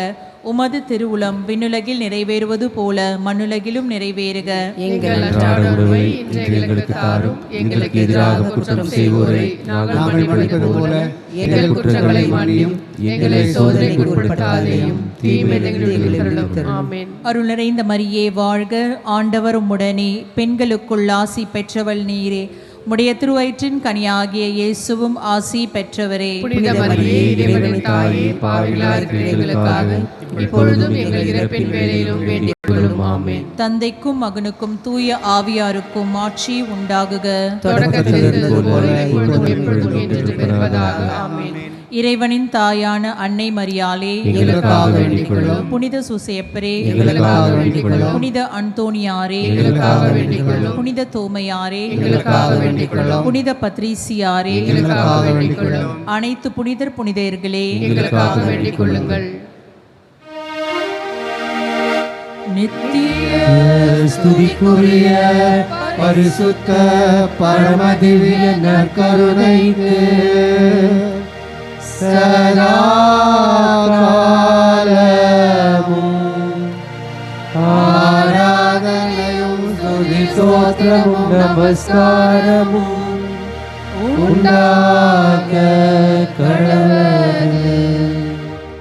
Speaker 8: உமது திருவுளம் விண்ணுலகில் நிறைவேறுவது போல மண்ணுலகிலும் நிறைவேறுக.
Speaker 2: எங்கள் அன்றாட உணவை இன்று எங்களுக்கு தாரும். எங்களுக்கு எதிராக குற்றம் செய்வோரை நாங்கள் மன்னிப்பது போல எங்கள் குற்றங்களை மன்னியும். எங்களை சோதனைக்கு உட்படுத்தாதேயும், தீமையிலிருந்து அருளும். ஆமென்.
Speaker 8: அருள் நிறைந்த மரியே வாழ்க, ஆண்டவர் உம்முடனே, பெண்களுக்குள் ஆசி பெற்றவள் நீரே. உம்முடைய திருவயிற்றின் கனியாகிய இயேசுவும் ஆசி பெற்றவரே.
Speaker 2: புனித மரியே, இறைவனின் தாயே, பாவிகளாய் இருக்கிற எங்களுக்காக இப்பொழுதும் எங்கள் இறப்பின் வேளையிலும் வேண்டிக் ஆமென்.
Speaker 8: தந்தைக்கும் மகனுக்கும் தூய ஆவியாருக்கும் ஆட்சி உண்டாகுக.
Speaker 6: தொடக்கத்தில் இருந்தது போல இப்பொழுதும்
Speaker 2: எப்பொழுதும் என்றும் இருப்பதாக.
Speaker 6: ஆமென்.
Speaker 8: இறைவனின் தாயான அன்னை மரியாளே,
Speaker 1: எங்களுக்காக வேண்டிக் கொள்ளும்.
Speaker 8: புனித சூசையப்பரே,
Speaker 1: எங்களுக்காக வேண்டிக் கொள்ளும்.
Speaker 8: புனித அந்தோணியாரே,
Speaker 1: எங்களுக்காக வேண்டிக் கொள்ளும்.
Speaker 8: புனித தோமையாரே,
Speaker 1: எங்களுக்காக வேண்டிக் கொள்ளும்.
Speaker 8: புனித பத்ரீசியாரே,
Speaker 1: எங்களுக்காக வேண்டிக் கொள்ளும்.
Speaker 8: அனைத்து புனிதர் புனிதர்களே,
Speaker 6: எங்களுக்காக வேண்டிக் கொள்ளுங்கள்.
Speaker 8: நித்திய
Speaker 1: ஸ்துதிக்குரிய பரிசுத்த பரமதிவ்ய நற்கருணைக்கு சதா காலமும் ஆராதனையும் ஸ்துதி ஸ்தோத்திரமும் நமஸ்காரமும் உண்டாக கடவுளே.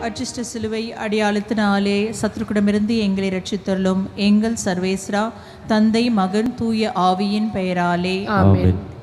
Speaker 8: அச்சிஷ்ட சிலுவை அடையாளத்தினாலே சத்துருக்கிடமிருந்து எங்களை ரட்சித்தருளும். எங்கள் சர்வேஸ்வரா, தந்தை மகன் தூய ஆவியின் பெயராலே
Speaker 6: ஆமென்.